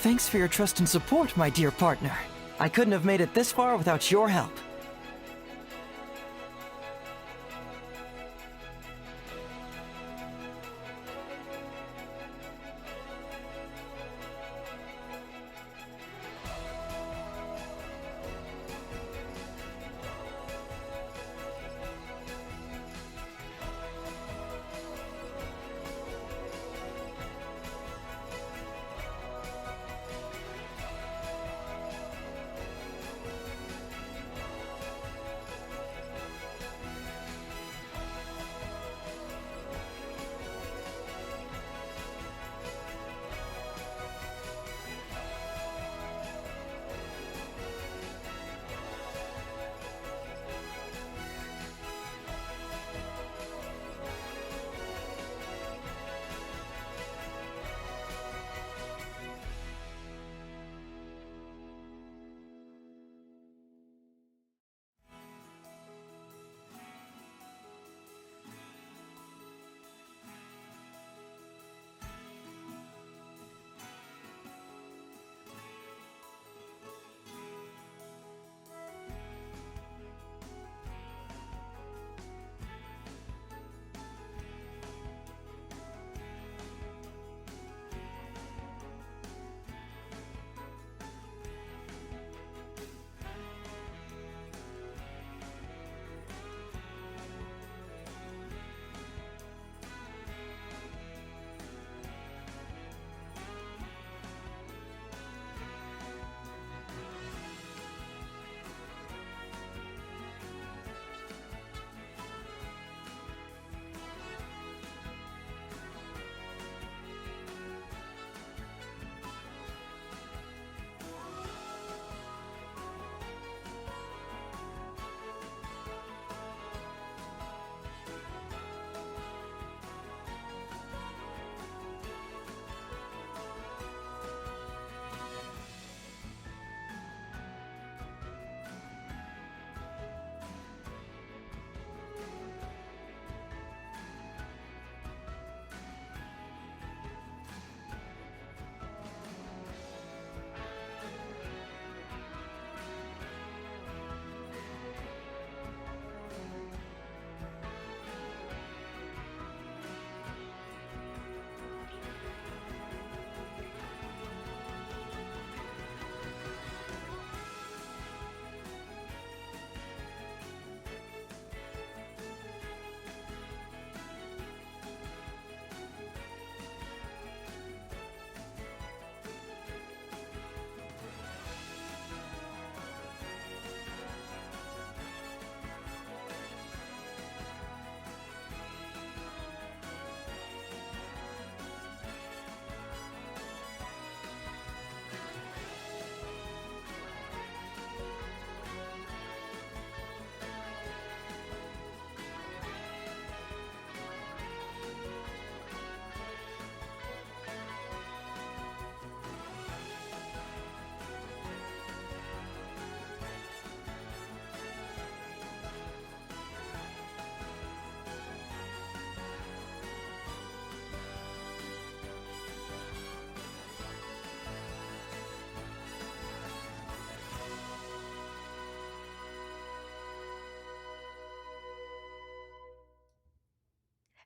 Thanks for your trust and support, my dear partner. I couldn't have made it this far without your help.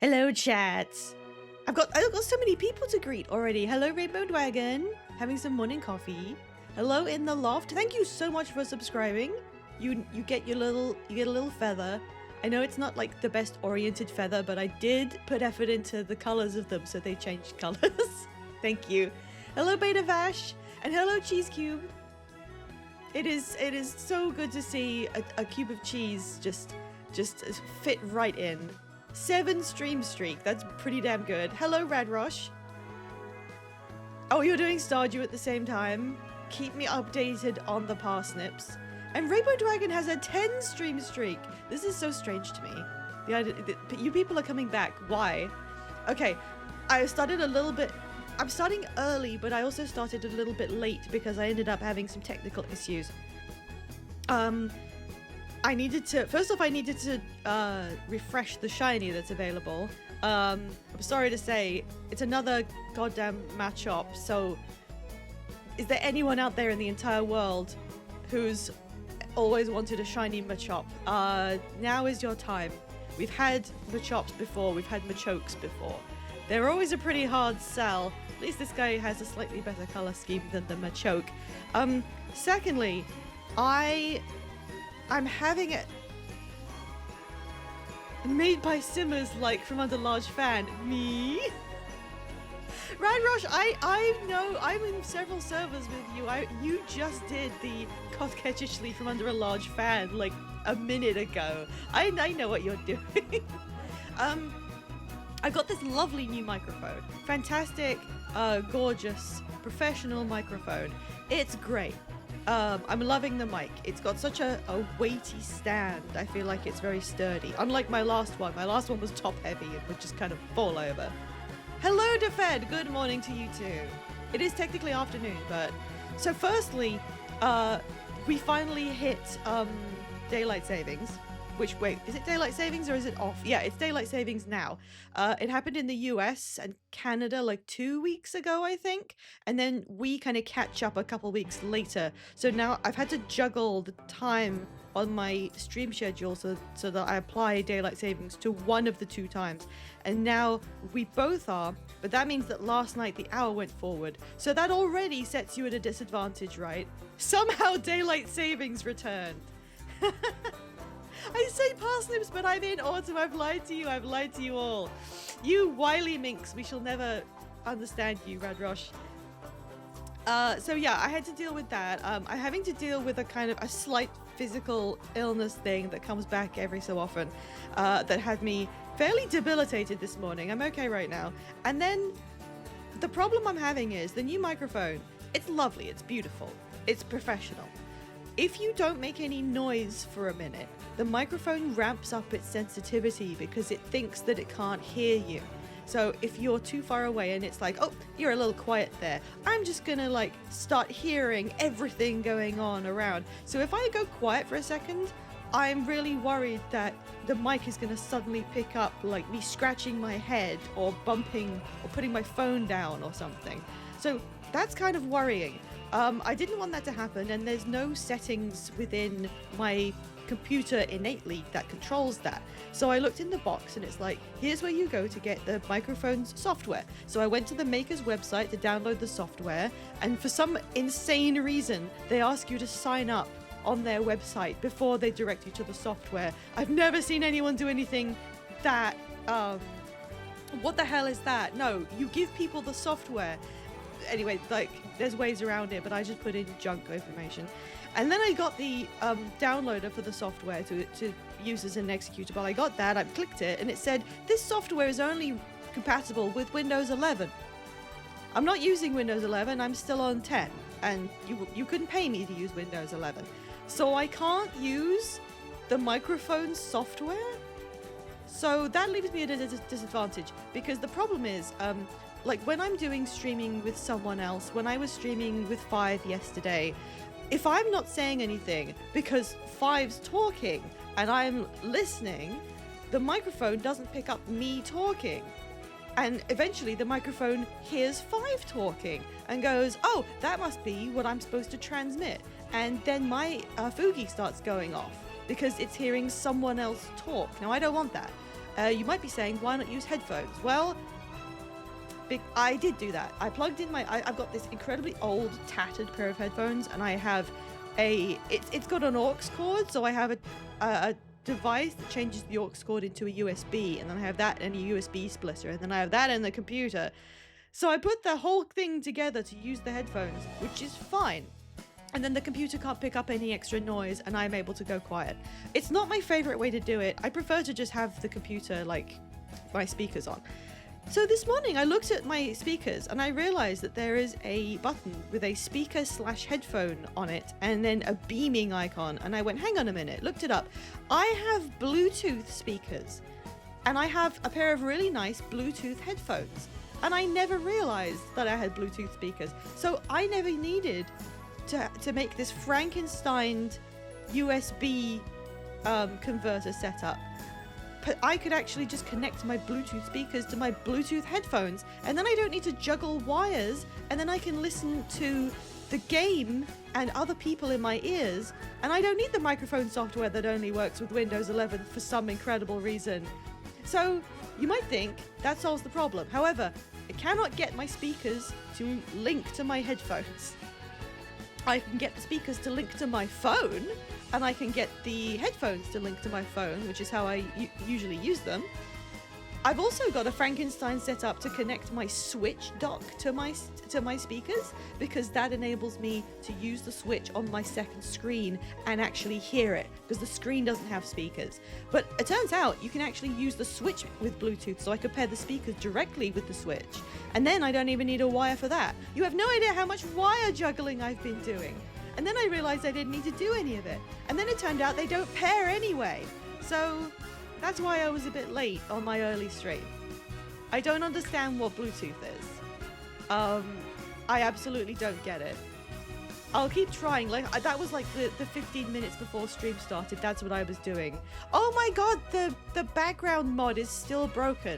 Hello, chat. I've got so many people to greet already. Hello, Rainbow Dragon. Having some morning coffee. Hello in the loft. Thank you so much for subscribing. You get a little feather. I know it's not like the best oriented feather, but I did put effort into the colors of them, so they changed colors. Thank you. Hello, Beta Vash, and hello, Cheese Cube. It is so good to see a cube of cheese just fit right in. 7 stream streak. That's pretty damn good. Hello, Radrosh. Oh, you're doing Stardew at the same time. Keep me updated on the parsnips. And Rainbow Dragon has a 10 stream streak. This is so strange to me. The idea that you people are coming back. Why? Okay, I started a little bit. I'm starting early, but I also started a little bit late because I ended up having some technical issues. I needed to, first off, I needed to refresh the shiny that's available. I'm sorry to say, it's another goddamn Machop, so is there anyone out there in the entire world who's always wanted a shiny Machop? Now is your time. We've had Machops before, we've had Machokes before. They're always a pretty hard sell. At least this guy has a slightly better color scheme than the Machoke. Secondly, I'm having it made by Simmers, like from under large fan. Me? Radrosh, I know I'm in several servers with you. You just did the Kotkechishly from under a large fan like a minute ago. I know what you're doing. I've got this lovely new microphone. Fantastic, gorgeous, professional microphone. It's great. I'm loving the mic. It's got such a weighty stand. I feel like it's very sturdy. Unlike my last one. My last one was top heavy and would just kind of fall over. Hello, Defed. Good morning to you too. It is technically afternoon, but... So firstly, we finally hit daylight savings. Which, wait, is it daylight savings or is it off? Yeah, it's daylight savings now. It happened in the US and Canada like 2 weeks ago, I think. And then we kind of catch up a couple weeks later. So now I've had to juggle the time on my stream schedule so that I apply daylight savings to one of the 2 times. And now we both are, but that means that last night the hour went forward. So that already sets you at a disadvantage, right? Somehow daylight savings returned. I say parsnips, but I'm in autumn. I've lied to you. I've lied to you all. You wily minx. We shall never understand you, Radrosh. So yeah, I had to deal with that. I'm having to deal with a kind of a slight physical illness thing that comes back every so often that had me fairly debilitated this morning. I'm okay right now. And then the problem I'm having is the new microphone. It's lovely. It's beautiful. It's professional. If you don't make any noise for a minute, the microphone ramps up its sensitivity because it thinks that it can't hear you. So if you're too far away and it's like, oh, you're a little quiet there, I'm just gonna like start hearing everything going on around. So if I go quiet for a second, I'm really worried that the mic is gonna suddenly pick up like me scratching my head or bumping or putting my phone down or something. So that's kind of worrying. I didn't want that to happen, and there's no settings within my computer innately that controls that. So I looked in the box and it's like, here's where you go to get the microphone's software. So I went to the maker's website to download the software, and for some insane reason, they ask you to sign up on their website before they direct you to the software. I've never seen anyone do anything that, what the hell is that? No, you give people the software. Anyway, like, there's ways around it, but I just put in junk information. And then I got the downloader for the software to use as an executable. I got that, I clicked it, and it said, this software is only compatible with Windows 11. I'm not using Windows 11, I'm still on 10, and you couldn't pay me to use Windows 11. So I can't use the microphone software? So that leaves me at a disadvantage, because the problem is, like when I'm doing streaming with someone else, when I was streaming with Five yesterday, if I'm not saying anything because Five's talking and I'm listening, the microphone doesn't pick up me talking. And eventually the microphone hears Five talking and goes, oh, that must be what I'm supposed to transmit. And then my Fugi starts going off because it's hearing someone else talk. Now, I don't want that. You might be saying, why not use headphones? Well, I did do that. I plugged in I've got this incredibly old, tattered pair of headphones, and I have it's got an aux cord, so I have a device that changes the aux cord into a USB, and then I have that and a USB splitter, and then I have that in the computer. So I put the whole thing together to use the headphones, which is fine. And then the computer can't pick up any extra noise, and I'm able to go quiet. It's not my favorite way to do it. I prefer to just have the computer, like, my speakers on. So this morning I looked at my speakers and I realized that there is a button with a speaker/headphone on it and then a beaming icon, and I went, hang on a minute, looked it up. I have Bluetooth speakers and I have a pair of really nice Bluetooth headphones, and I never realized that I had Bluetooth speakers. So I never needed to make this Frankenstein USB converter setup. I could actually just connect my Bluetooth speakers to my Bluetooth headphones, and then I don't need to juggle wires, and then I can listen to the game and other people in my ears, and I don't need the microphone software that only works with Windows 11 for some incredible reason. So you might think that solves the problem. However, I cannot get my speakers to link to my headphones. I can get the speakers to link to my phone, and I can get the headphones to link to my phone, which is how I usually use them. I've also got a Frankenstein set up to connect my Switch dock to my speakers, because that enables me to use the Switch on my second screen and actually hear it, because the screen doesn't have speakers. But it turns out you can actually use the Switch with Bluetooth, so I could pair the speakers directly with the Switch, and then I don't even need a wire for that. You have no idea how much wire juggling I've been doing. And then I realized I didn't need to do any of it, and then it turned out they don't pair anyway. So that's why I was a bit late on my early stream. I don't understand what Bluetooth is. I absolutely don't get it. I'll keep trying. Like, that was like the 15 minutes before stream started. That's what I was doing. Oh my god, the background mod is still broken.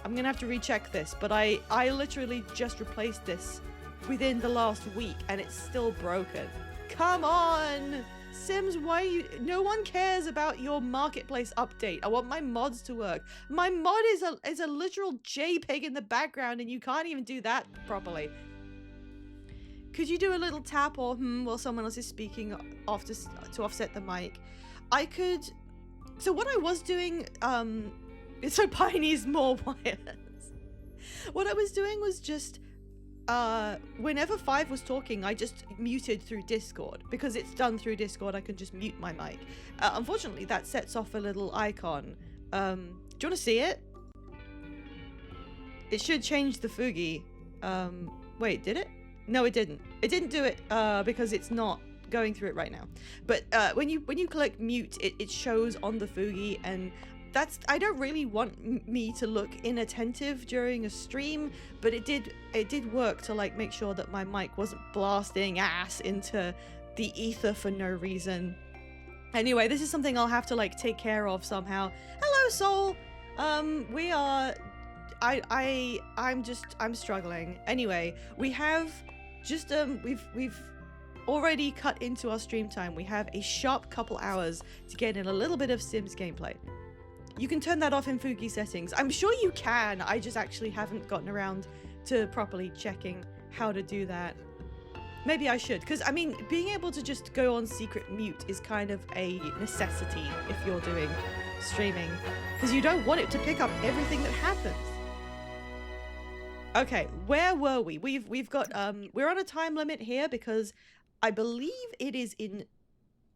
I'm gonna have to recheck this, but I literally just replaced this within the last week and it's still broken. Come on! Sims, why no one cares about your marketplace update. I want my mods to work. My mod is a literal JPEG in the background and you can't even do that properly. Could you do a little tap or while someone else is speaking off to offset the mic? I could. So what I was doing, so Pi needs more wireless. What I was doing was just, whenever Five was talking, I just muted through Discord. Because it's done through Discord, I can just mute my mic. Unfortunately, that sets off a little icon. Do you want to see it? It should change the Fugi. Wait, did it? No, it didn't. It didn't do it because it's not going through it right now. But when you click mute, it shows on the Fugi, and I don't really want me to look inattentive during a stream, but it did work to like make sure that my mic wasn't blasting ass into the ether for no reason. Anyway, this is something I'll have to like take care of somehow. Hello, Soul. I'm struggling. Anyway, we have just we've already cut into our stream time. We have a sharp couple hours to get in a little bit of Sims gameplay. You can turn that off in Fugi settings. I'm sure you can. I just actually haven't gotten around to properly checking how to do that. Maybe I should, because I mean, being able to just go on secret mute is kind of a necessity if you're doing streaming, because you don't want it to pick up everything that happens. Okay, where were we? We've got we're on a time limit here because I believe it is in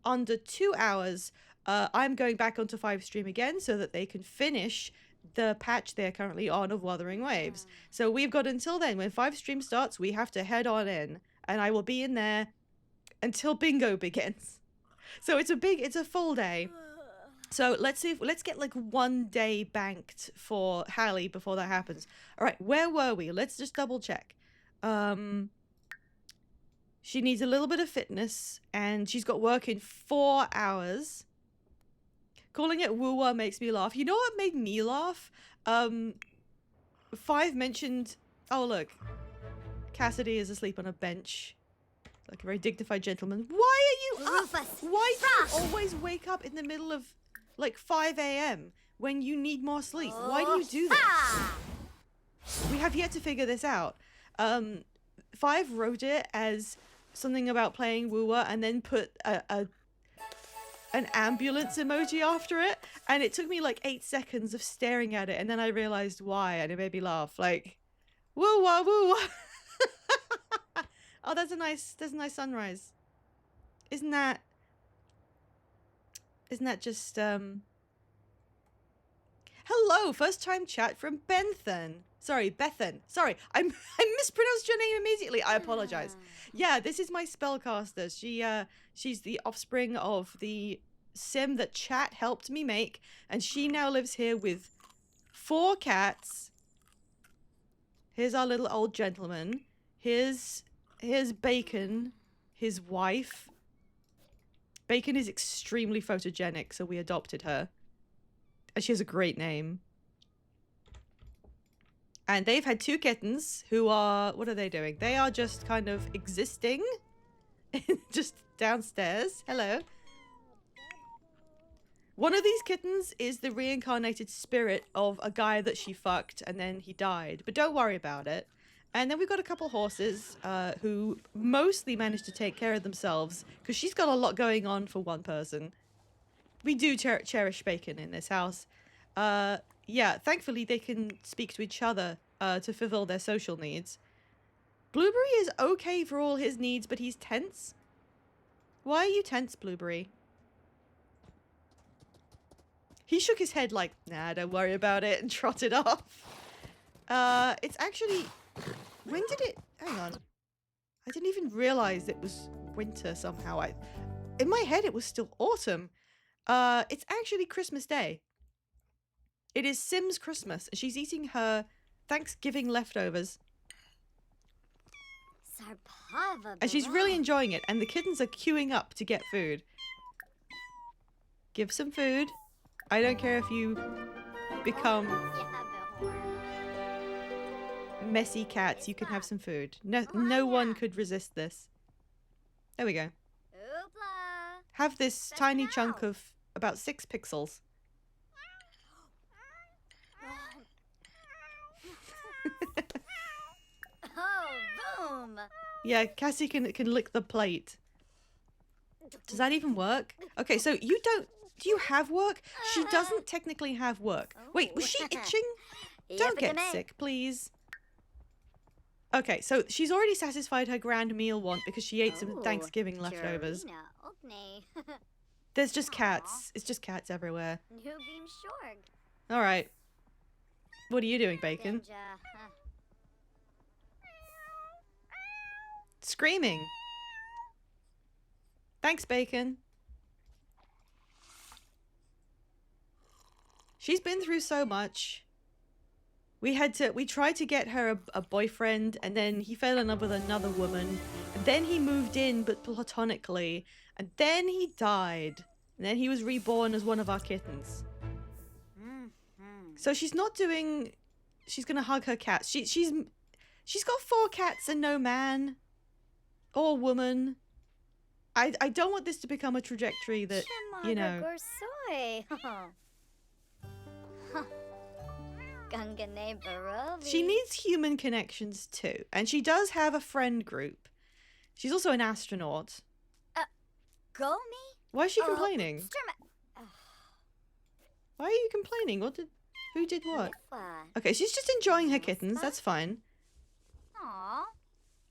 under 2 hours. I'm going back onto Five stream again so that they can finish the patch they're currently on of Wuthering Waves. So we've got until then. When Five stream starts, we have to head on in, and I will be in there until bingo begins. So it's a full day. So let's get like 1 day banked for Hallie before that happens. All right, where were we? Let's just double check. She needs a little bit of fitness, and she's got work in 4 hours. Calling it woo-wah makes me laugh. You know what made me laugh? Five mentioned, oh look, Cassidy is asleep on a bench. Like a very dignified gentleman. Why are you up? Why do you always wake up in the middle of like 5 a.m. when you need more sleep? Why do you do this? We have yet to figure this out. Five wrote it as something about playing woo-wah and then put an ambulance emoji after it, and it took me like 8 seconds of staring at it, and then I realized why, and it made me laugh. Like, woo-wah, woo-wah. Oh, that's a nice sunrise. Isn't that just hello, first time chat from Bethan. Sorry, sorry, I mispronounced your name immediately. I apologize. Yeah, this is my spellcaster. She's the offspring of the sim that chat helped me make, and she now lives here with 4 cats. Here's our little old gentleman. Here's Bacon, his wife. Bacon is extremely photogenic, so we adopted her. And she has a great name. And they've had 2 kittens who are, what are they doing? They are just kind of existing. just downstairs. Hello. One of these kittens is the reincarnated spirit of a guy that she fucked and then he died. But don't worry about it. And then we've got a couple horses who mostly managed to take care of themselves because she's got a lot going on for one person. We do cherish Bacon in this house. Yeah, thankfully they can speak to each other to fulfill their social needs. Blueberry is okay for all his needs, but he's tense. Why are you tense, Blueberry? He shook his head like, nah, don't worry about it, and trotted off. It's actually... When did it... Hang on. I didn't even realize it was winter somehow. In my head, it was still autumn. It's actually Christmas Day. It is Sim's Christmas, and she's eating her Thanksgiving leftovers. And she's really enjoying it, and the kittens are queuing up to get food. Give some food. I don't care if you become messy cats, you can have some food. No one could resist this. There we go. Have this tiny chunk of about 6 pixels. Oh, boom! Yeah, Cassie can lick the plate. Does that even work? Okay, so you don't... Do you have work? She doesn't technically have work. Wait, was she itching? Don't get sick, please. Okay, so she's already satisfied her grand meal want because she ate some Thanksgiving leftovers. There's just cats. It's just cats everywhere. Alright. What are you doing, Bacon? Screaming. Thanks, Bacon. She's been through so much. We tried to get her a boyfriend, and then he fell in love with another woman. And then he moved in, but platonically. And then he died. And then he was reborn as one of our kittens. So she's not doing... She's gonna hug her cats. She's got 4 cats and no man. Or woman. I don't want this to become a trajectory that, you know... She needs human connections too. And she does have a friend group. She's also an astronaut. Why is she complaining? Why are you complaining? Who did what? Okay, she's just enjoying her kittens. That's fine.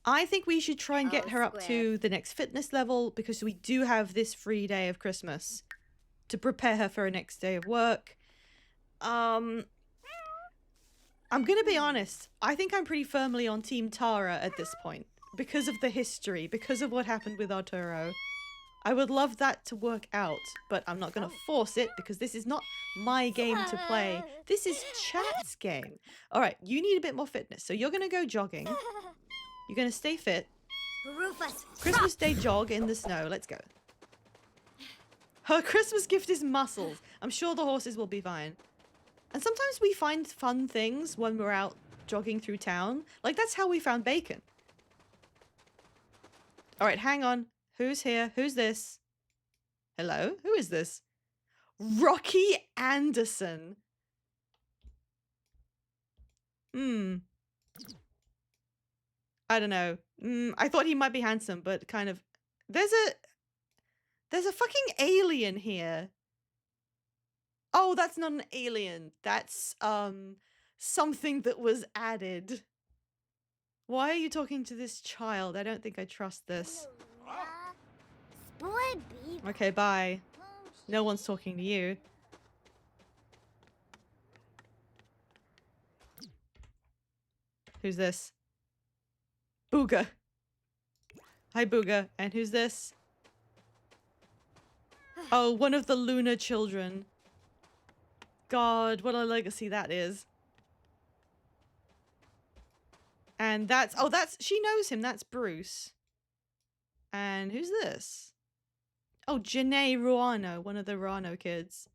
I think we should try and get her up to the next fitness level because we do have this free day of Christmas to prepare her for her next day of work. I'm gonna be honest. I think I'm pretty firmly on Team Tara at this point because of the history, because of what happened with Arturo. I would love that to work out, but I'm not gonna force it because this is not my game to play. This is chat's game. All right, you need a bit more fitness, so you're gonna go jogging. You're gonna stay fit. Christmas Day jog in the snow. Let's go. Her Christmas gift is muscles. I'm sure the horses will be fine. And sometimes we find fun things when we're out jogging through town. Like, that's how we found Bacon. All right, hang on. Who's here? Who's this? Hello? Who is this? Rocky Anderson. I don't know. I thought he might be handsome, but kind of... There's a fucking alien here. Oh, that's not an alien. That's, something that was added. Why are you talking to this child? I don't think I trust this. Okay, bye. No one's talking to you. Who's this? Booga. Hi, Booga. And who's this? Oh, one of the Lunar children. God, what a legacy that is. And that's... Oh, that's... She knows him. That's Bruce. And who's this? Oh, Janae Ruano. One of the Ruano kids.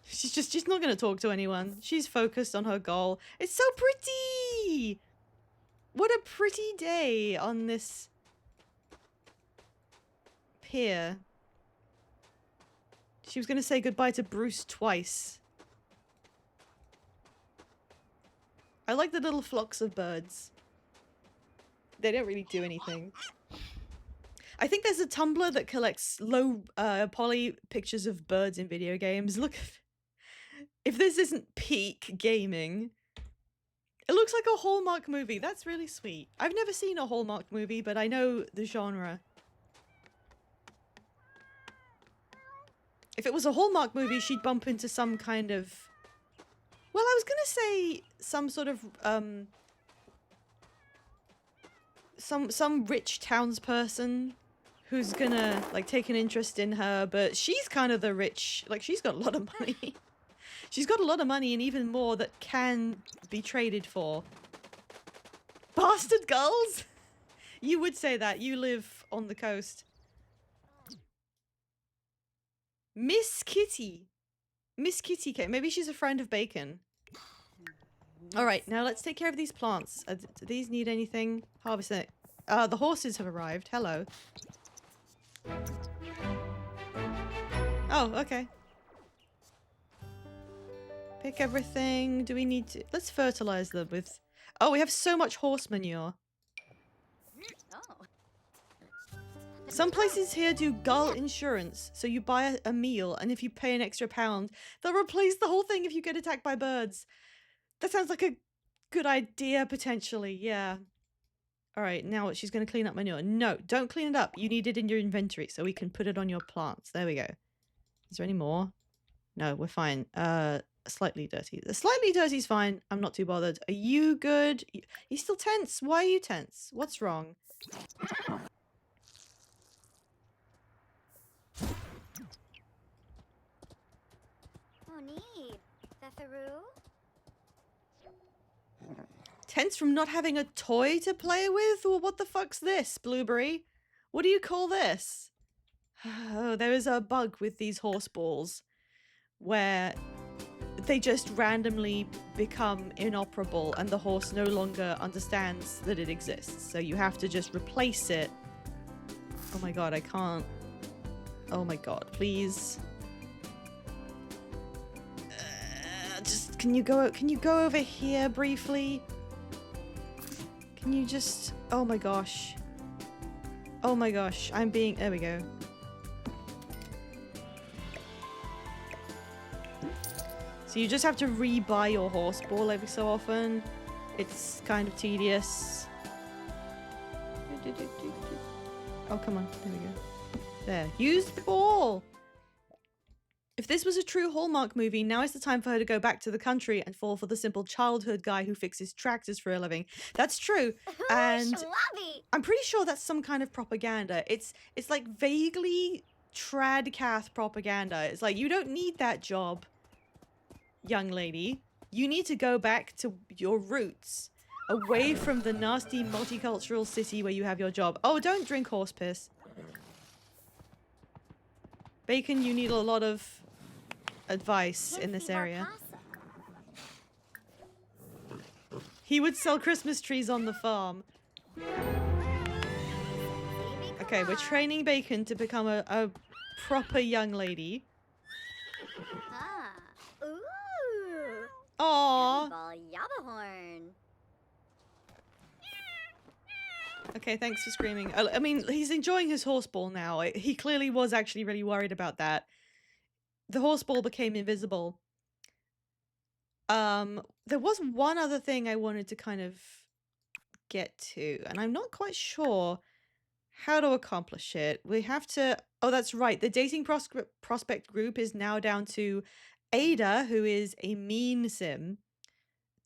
She's not gonna talk to anyone. She's focused on her goal. It's so pretty! What a pretty day on this pier. She was gonna say goodbye to Bruce twice. I like the little flocks of birds. They don't really do anything. I think there's a Tumblr that collects low poly pictures of birds in video games. Look, if this isn't peak gaming, it looks like a Hallmark movie. That's really sweet. I've never seen a Hallmark movie, but I know the genre. If it was a Hallmark movie, she'd bump into some kind of... Well, I was gonna say some sort of, some rich townsperson who's gonna, like, take an interest in her, but she's kind of the rich... Like, she's got a lot of money. She's got a lot of money and even more that can be traded for. Bastard gulls? You would say that. You live on the coast. Miss Kitty. Miss Kitty Cat. Maybe she's a friend of Bacon. Alright, now let's take care of these plants. Do these need anything? Harvest it. The horses have arrived. Hello. Oh, okay. Pick everything. Do we need to... Let's fertilize them with... Oh, we have so much horse manure. Oh. Some places here do gull insurance. So you buy a meal, and if you pay an extra £1, they'll replace the whole thing if you get attacked by birds. That sounds like a good idea, potentially. Yeah. Alright, now what? She's going to clean up manure. No, don't clean it up. You need it in your inventory so we can put it on your plants. There we go. Is there any more? No, we're fine. Slightly dirty. The slightly dirty is fine. I'm not too bothered. Are you good? You still tense? Why are you tense? What's wrong? Oh, neat. Betharoo? Tense from not having a toy to play with? Or what the fuck's this, Blueberry? What do you call this? Oh, there is a bug with these horse balls where they just randomly become inoperable and the horse no longer understands that it exists. So you have to just replace it. Oh my god, I can't. Oh my god, please. Just can you go over here briefly? Can you just... Oh my gosh. Oh my gosh, I'm being... There we go. So you just have to re-buy your horse ball every so often. It's kind of tedious. Oh, come on. There we go. There. Use the ball! If this was a true Hallmark movie, now is the time for her to go back to the country and fall for the simple childhood guy who fixes tractors for a living. That's true. And Schlubby. I'm pretty sure that's some kind of propaganda. It's like vaguely tradcath propaganda. It's like, you don't need that job, young lady. You need to go back to your roots, away from the nasty multicultural city where you have your job. Oh, don't drink horse piss. Bacon, you need a lot of advice in this area. He would sell Christmas trees on the farm. Okay, we're training Bacon to become a proper young lady. Ah. Ooh. Aww. Ball Yabahorn. Okay, thanks for screaming. I mean, he's enjoying his horseball now. He clearly was actually really worried about that. The horseball became invisible. There was one other thing I wanted to kind of get to, and I'm not quite sure how to accomplish it. We have to... Oh, that's right. The dating prospect group is now down to Ada, who is a mean sim,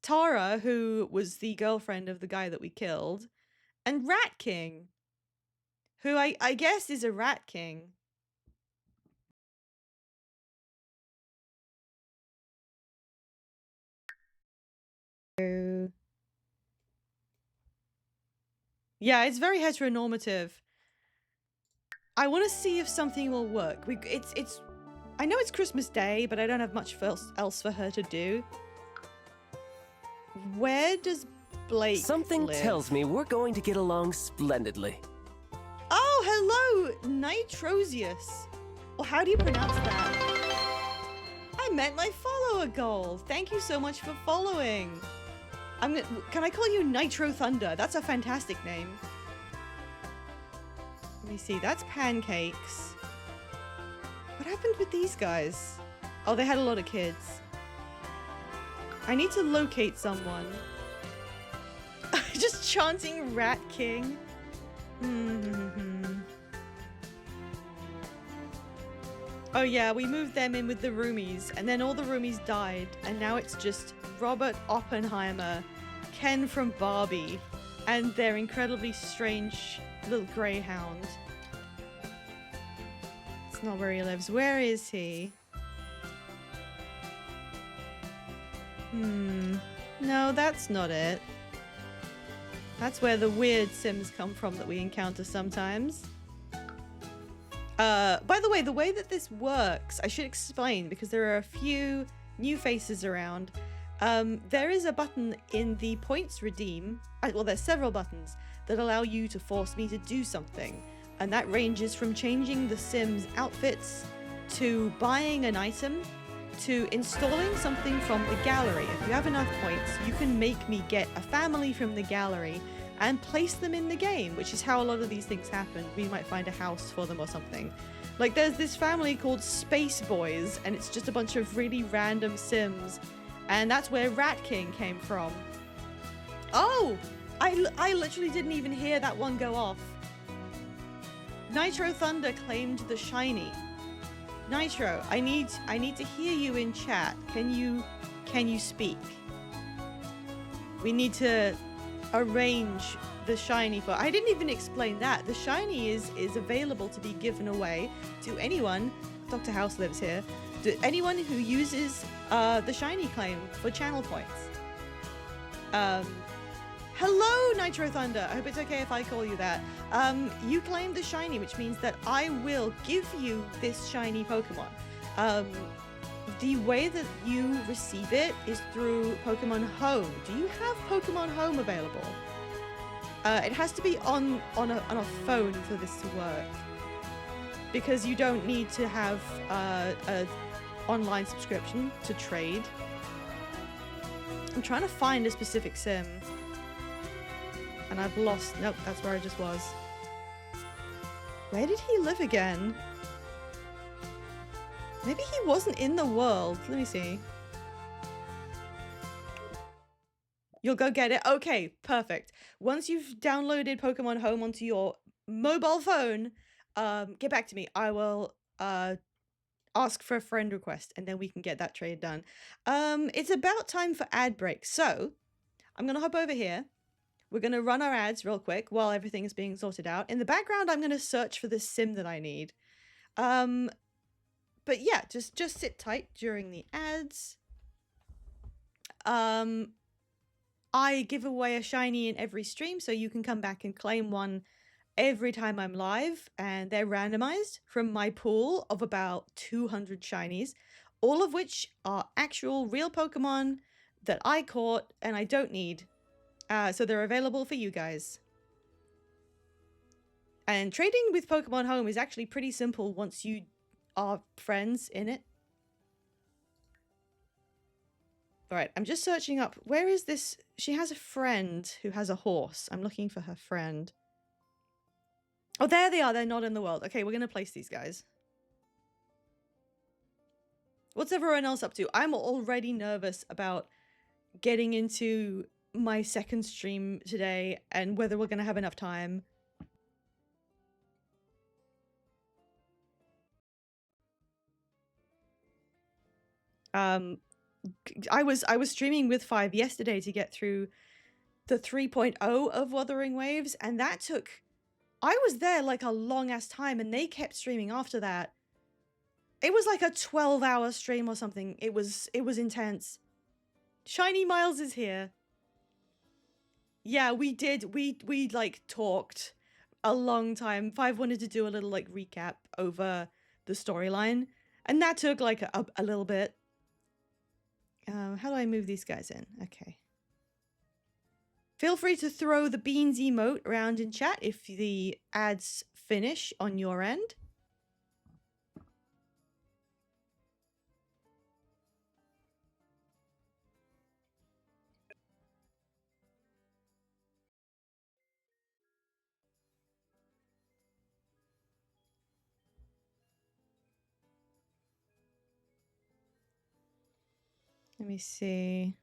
Tara, who was the girlfriend of the guy that we killed, and Rat King, who I guess is a Rat King. Yeah, it's very heteronormative. I want to see if something will work. It's I know it's Christmas Day, but I don't have much else for her to do. Where does Blake Something live? tells me we're going to get along splendidly. Oh, hello, Nitrosius. Well, how do you pronounce that? I met my follower goal. Thank you so much for following. Can I call you Nitro Thunder? That's a fantastic name. Let me see. That's Pancakes. What happened with these guys? Oh, they had a lot of kids. I need to locate someone. Just chanting Rat King. Oh yeah, we moved them in with the roomies, and then all the roomies died, and now it's just Robert Oppenheimer, Ken from Barbie, and their incredibly strange little greyhound. It's not where he lives. Where is he? No, that's not it. That's where the weird Sims come from that we encounter sometimes. By the way that this works, I should explain because there are a few new faces around. There is a button in the points redeem. Well, there's several buttons that allow you to force me to do something. And that ranges from changing the Sims outfits to buying an item to installing something from the gallery. If you have enough points, you can make me get a family from the gallery and place them in the game, which is how a lot of these things happen. We might find a house for them or something. Like there's this family called Space Boys, and it's just a bunch of really random Sims. And that's where Rat King came from. Oh! I literally didn't even hear that one go off. Nitro Thunder claimed the shiny. Nitro, I need to hear you in chat. Can you speak? We need to arrange the shiny for. I didn't even explain that. The shiny is available to be given away to anyone. Dr. House lives here. To anyone who uses the shiny claim for channel points. Hello, Nitro Thunder. I hope it's okay if I call you that. You claim the shiny, which means that I will give you this shiny Pokemon. The way that you receive it is through Pokemon Home. Do you have Pokemon Home available? It has to be on a phone for this to work, because you don't need to have a online subscription to trade. I'm trying to find a specific sim. And I've lost. Nope, that's where I just was. Where did he live again? Maybe he wasn't in the world. Let me see. You'll go get it? Okay, perfect. Once you've downloaded Pokemon Home onto your mobile phone, get back to me. I will ask for a friend request, and then we can get that trade done. It's about time for ad break. So, I'm going to hop over here. We're going to run our ads real quick while everything is being sorted out. In the background, I'm going to search for the sim that I need. But yeah, just sit tight during the ads. I give away a shiny in every stream, so you can come back and claim one every time I'm live. And they're randomized from my pool of about 200 shinies, all of which are actual real Pokemon that I caught and I don't need. So they're available for you guys. And trading with Pokemon Home is actually pretty simple once you are friends in it. Alright, I'm just searching up. Where is this? She has a friend who has a horse. I'm looking for her friend. Oh, there they are. They're not in the world. Okay, we're going to place these guys. What's everyone else up to? I'm already nervous about getting into my second stream today and whether we're going to have enough time. I was streaming with 5 yesterday to get through the 3.0 of Wuthering Waves, and that took... I was there like a long ass time, and they kept streaming after that. It was like a 12-hour stream or something. It was intense. Shiny Miles is here. Yeah, we did. We like talked a long time. 5 wanted to do a little like recap over the storyline. And that took like a little bit. How do I move these guys in? Okay. Feel free to throw the beans emote around in chat if the ads finish on your end. Let me see.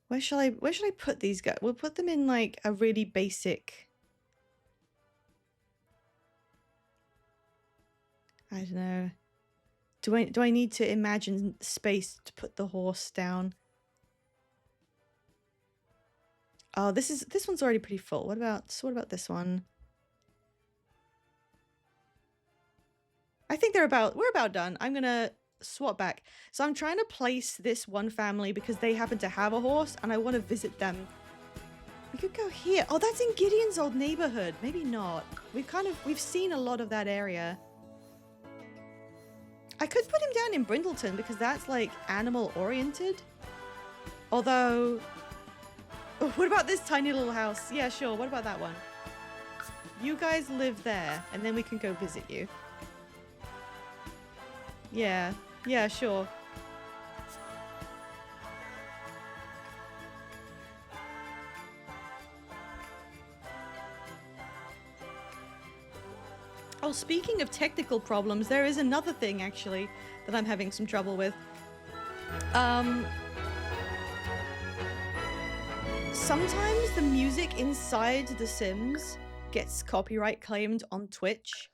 Where shall I put these guys? We'll put them in like a really basic. I don't know. Do I need to imagine space to put the horse down? Oh, this one's already pretty full. What about this one? I think we're about done. I'm gonna swap back. So I'm trying to place this one family because they happen to have a horse and I want to visit them. We could go here. Oh, that's in Gideon's old neighborhood. Maybe not. We've seen a lot of that area. I could put him down in Brindleton because that's like animal oriented. Although, oh, what about this tiny little house? Yeah, sure. What about that one? You guys live there and then we can go visit you. Yeah, sure. Oh, speaking of technical problems, there is another thing actually that I'm having some trouble with. Sometimes the music inside The Sims gets copyright claimed on Twitch.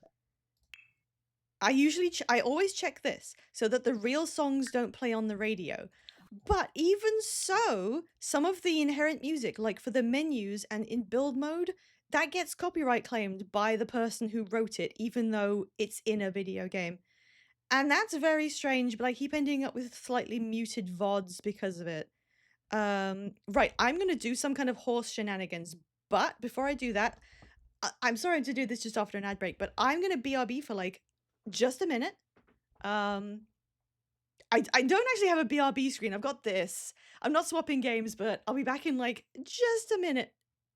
I always check this so that the real songs don't play on the radio. But even so, some of the inherent music, like for the menus and in build mode, that gets copyright claimed by the person who wrote it, even though it's in a video game. And that's very strange, but I keep ending up with slightly muted VODs because of it. Right, I'm gonna do some kind of horse shenanigans, but before I do that, I'm sorry to do this just after an ad break, but I'm gonna BRB for like just a minute. I don't actually have a BRB screen. I've got this. I'm not swapping games, but I'll be back in like just a minute.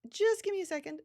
Just give me a second.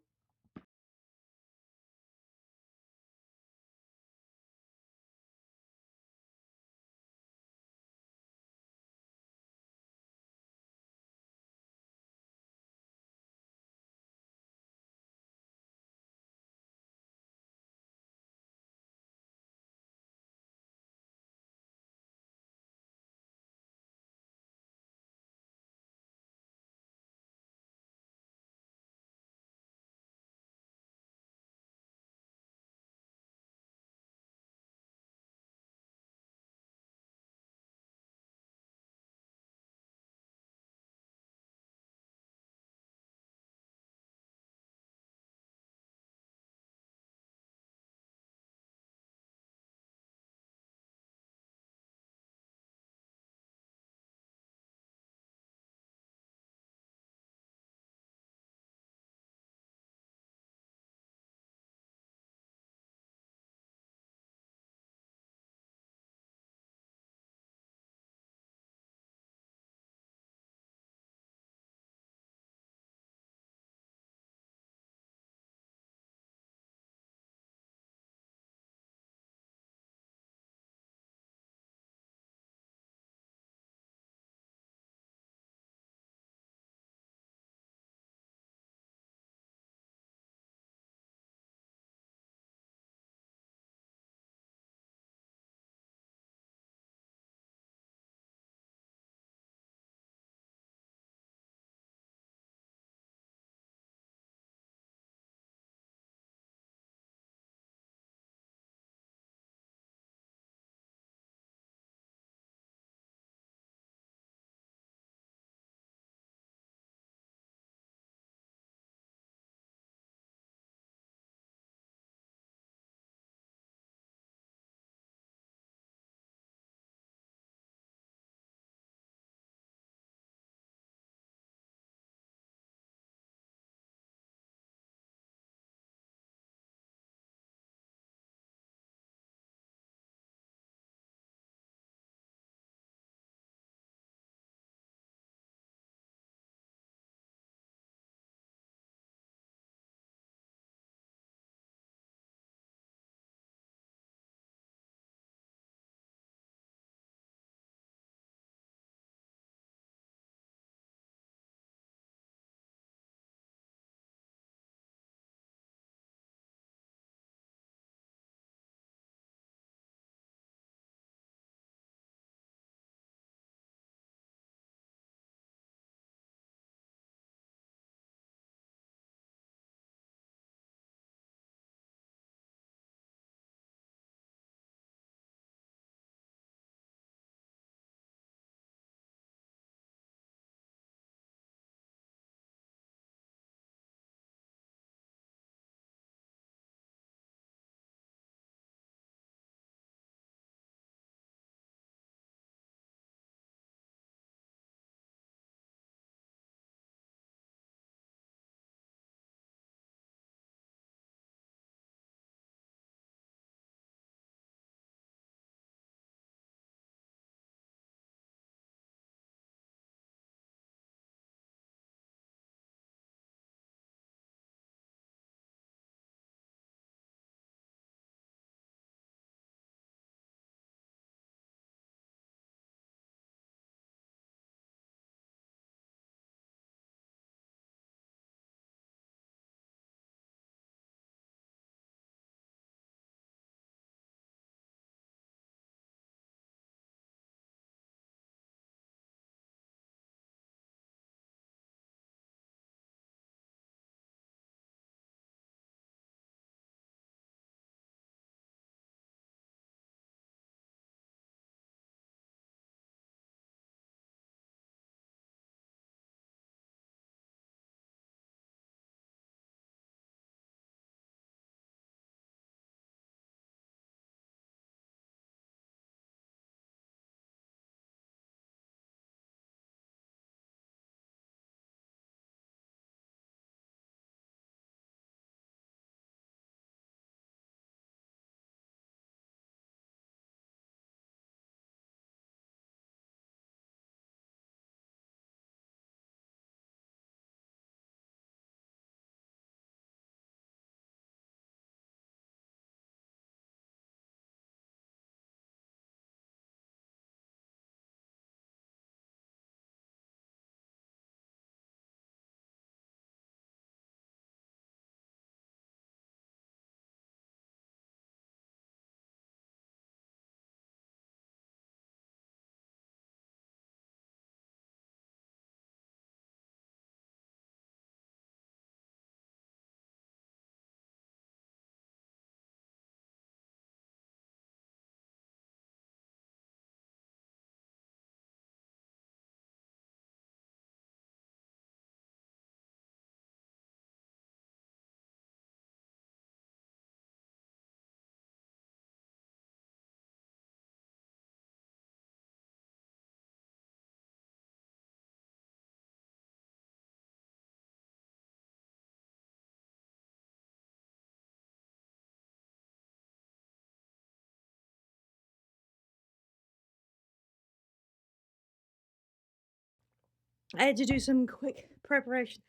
I had to do some quick preparation.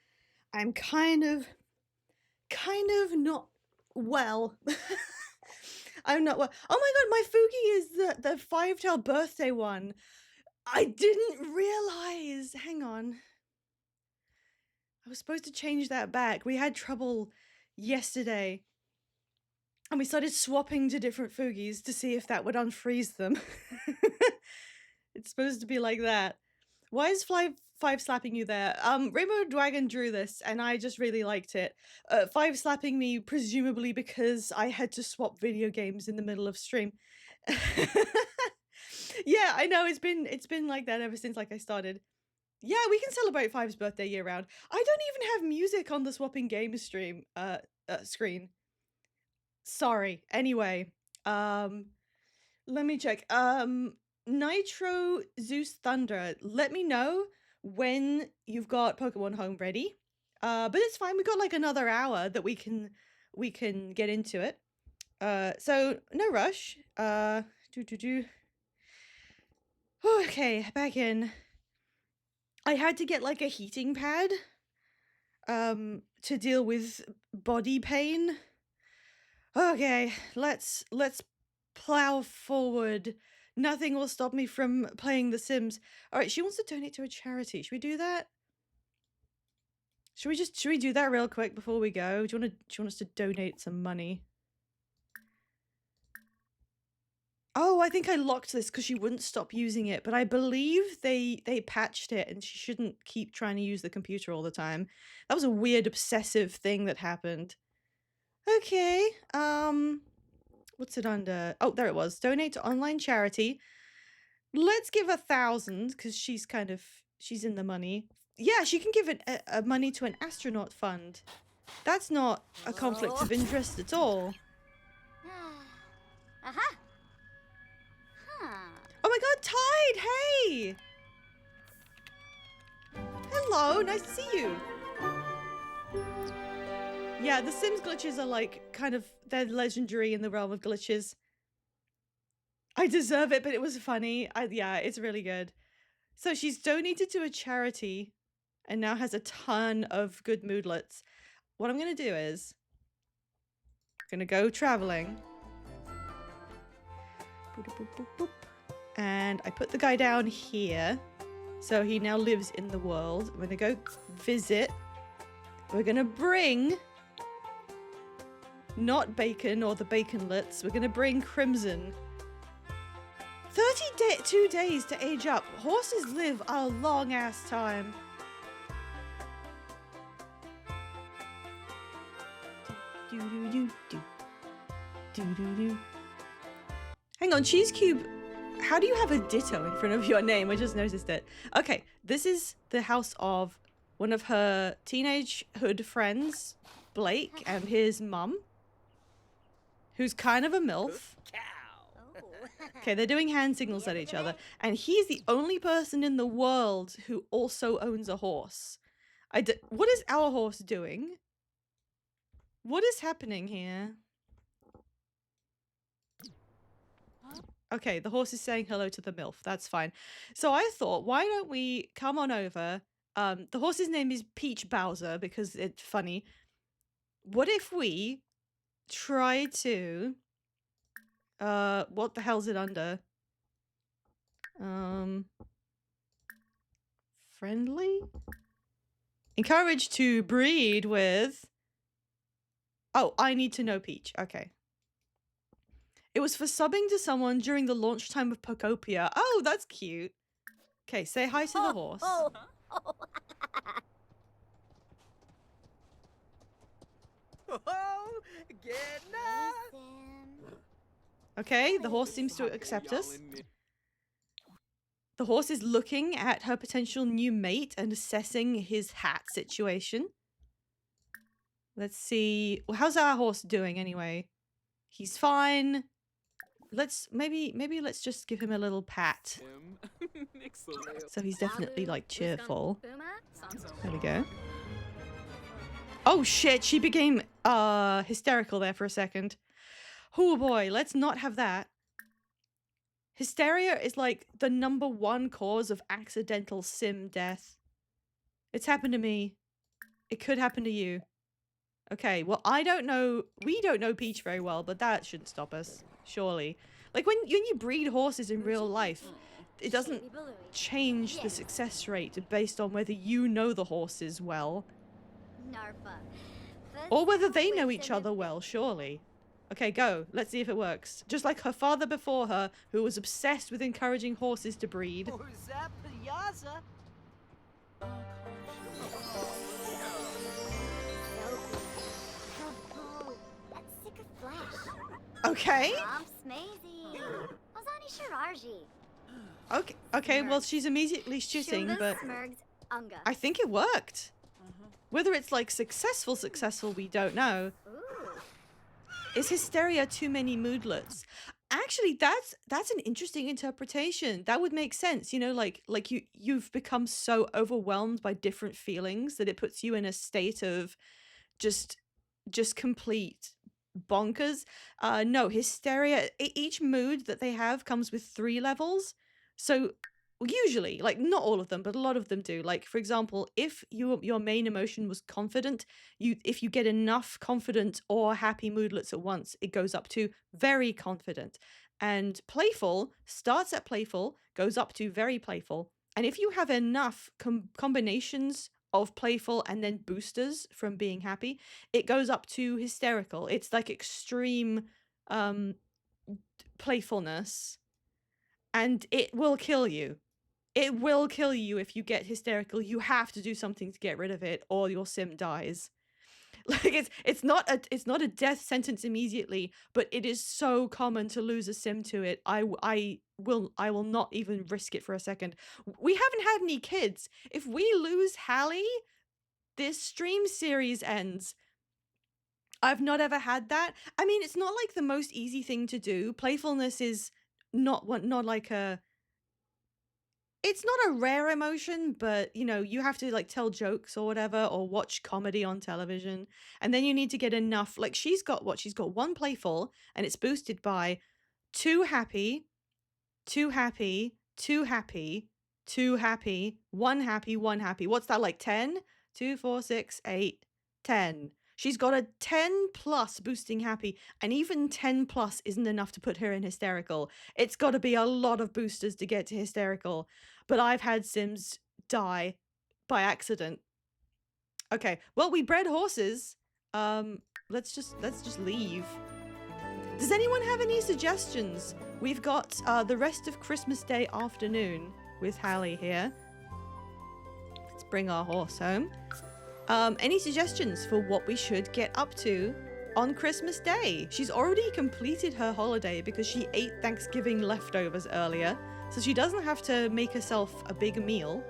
I'm kind of not well. I'm not well. Oh my god, my Fugi is the five-tail birthday one. I didn't realize. Hang on. I was supposed to change that back. We had trouble yesterday. And we started swapping to different Fugis to see if that would unfreeze them. It's supposed to be like that. Why is five slapping you there? Rainbow Dragon drew this, and I just really liked it. Five slapping me, presumably because I had to swap video games in the middle of stream. Yeah, I know, it's been like that ever since I started. Yeah, we can celebrate Five's birthday year round. I don't even have music on the swapping games stream screen. Sorry. Anyway, let me check. Nitro Zeus Thunder, let me know when you've got Pokemon Home ready. But it's fine. We got another hour that we can get into it. So no rush. Okay, back in. I had to get a heating pad to deal with body pain. Okay, let's plow forward. Nothing will stop me from playing The Sims. All right, she wants to donate to a charity. Should we do that? Should we do that real quick before we go? Do you want us to donate some money? Oh, I think I locked this because she wouldn't stop using it, but I believe they patched it and she shouldn't keep trying to use the computer all the time. That was a weird obsessive thing that happened. Okay, what's it under? Oh, there it was. Donate to online charity. Let's give 1,000 because she's in the money. Yeah, she can give money to an astronaut fund. That's not a conflict of interest at all. Aha! Huh. Oh my god, Tide! Hey! Hello, nice to see you. Yeah, the Sims glitches are they're legendary in the realm of glitches. I deserve it, but it was funny. Yeah, it's really good. So she's donated to a charity and now has a ton of good moodlets. What I'm going to do is I'm going to go traveling. And I put the guy down here. So he now lives in the world. I'm going to go visit. We're going to bring... not Bacon or the Baconlets. We're going to bring Crimson. 32 days to age up. Horses live a long-ass time. Hang on, Cheese Cube. How do you have a ditto in front of your name? I just noticed it. Okay, this is the house of one of her teenagehood friends, Blake, and his mum, who's kind of a MILF. Okay, they're doing hand signals at each other, and he's the only person in the world who also owns a horse. What is our horse doing? What is happening here? Okay, the horse is saying hello to the MILF. That's fine. So I thought, why don't we come on over? The horse's name is Peach Bowser because it's funny. What if we try to... what the hell's it under? Friendly? Encouraged to breed with... Oh, I need to know Peach. Okay. It was for subbing to someone during the launch time of Pokopia. Oh, that's cute. Okay, say hi to the horse. Okay, the horse seems to accept us. The horse is looking at her potential new mate and assessing his hat situation. Let's see. Well, how's our horse doing anyway? He's fine. Maybe let's just give him a little pat. So he's definitely cheerful. There we go. Oh shit, she became hysterical there for a second. Oh boy, let's not have that. Hysteria is the #1 cause of accidental sim death. It's happened to me. It could happen to you. Okay, well, I don't know. We don't know Peach very well, but that shouldn't stop us, surely. Like, when you breed horses in real life, it doesn't change the success rate based on whether you know the horses well. Or whether they know each other well, surely. Okay, go. Let's see if it works. Just like her father before her, who was obsessed with encouraging horses to breed. Okay. Okay, well, she's immediately shitting, but I think it worked. Whether it's like successful, we don't know. Is hysteria too many moodlets? Actually, that's an interesting interpretation. That would make sense. You know, like you've become so overwhelmed by different feelings that it puts you in a state of just complete bonkers. No, hysteria, each mood that they have comes with 3 levels. So usually, like, not all of them, but a lot of them do. Like, for example, if your main emotion was confident, if you get enough confident or happy moodlets at once, it goes up to very confident. And playful starts at playful, goes up to very playful. And if you have enough combinations of playful and then boosters from being happy, it goes up to hysterical. It's like extreme playfulness, and it will kill you. It will kill you if you get hysterical. You have to do something to get rid of it, or your sim dies. Like, it's not a death sentence immediately, but it is so common to lose a sim to it. I will not even risk it for a second. We haven't had any kids. If we lose Hallie, this stream series ends. I've not ever had that. I mean, it's not like the most easy thing to do. Playfulness is not like a... It's not a rare emotion, but, you know, you have to, like, tell jokes or whatever, or watch comedy on television. And then you need to get enough. Like, she's got 1 playful, and it's boosted by 2 happy, 2 happy, 2 happy, 2 happy, 1 happy, 1 happy. What's that, like 10? 2, 4, 6, 8, 10. She's got a 10 plus boosting happy, and even 10 plus isn't enough to put her in hysterical. It's got to be a lot of boosters to get to hysterical. But I've had sims die by accident. Okay, well, we bred horses. Let's just leave. Does anyone have any suggestions? We've got the rest of Christmas Day afternoon with Hallie here. Let's bring our horse home. Any suggestions for what we should get up to on Christmas Day? She's already completed her holiday because she ate Thanksgiving leftovers earlier, so she doesn't have to make herself a big meal.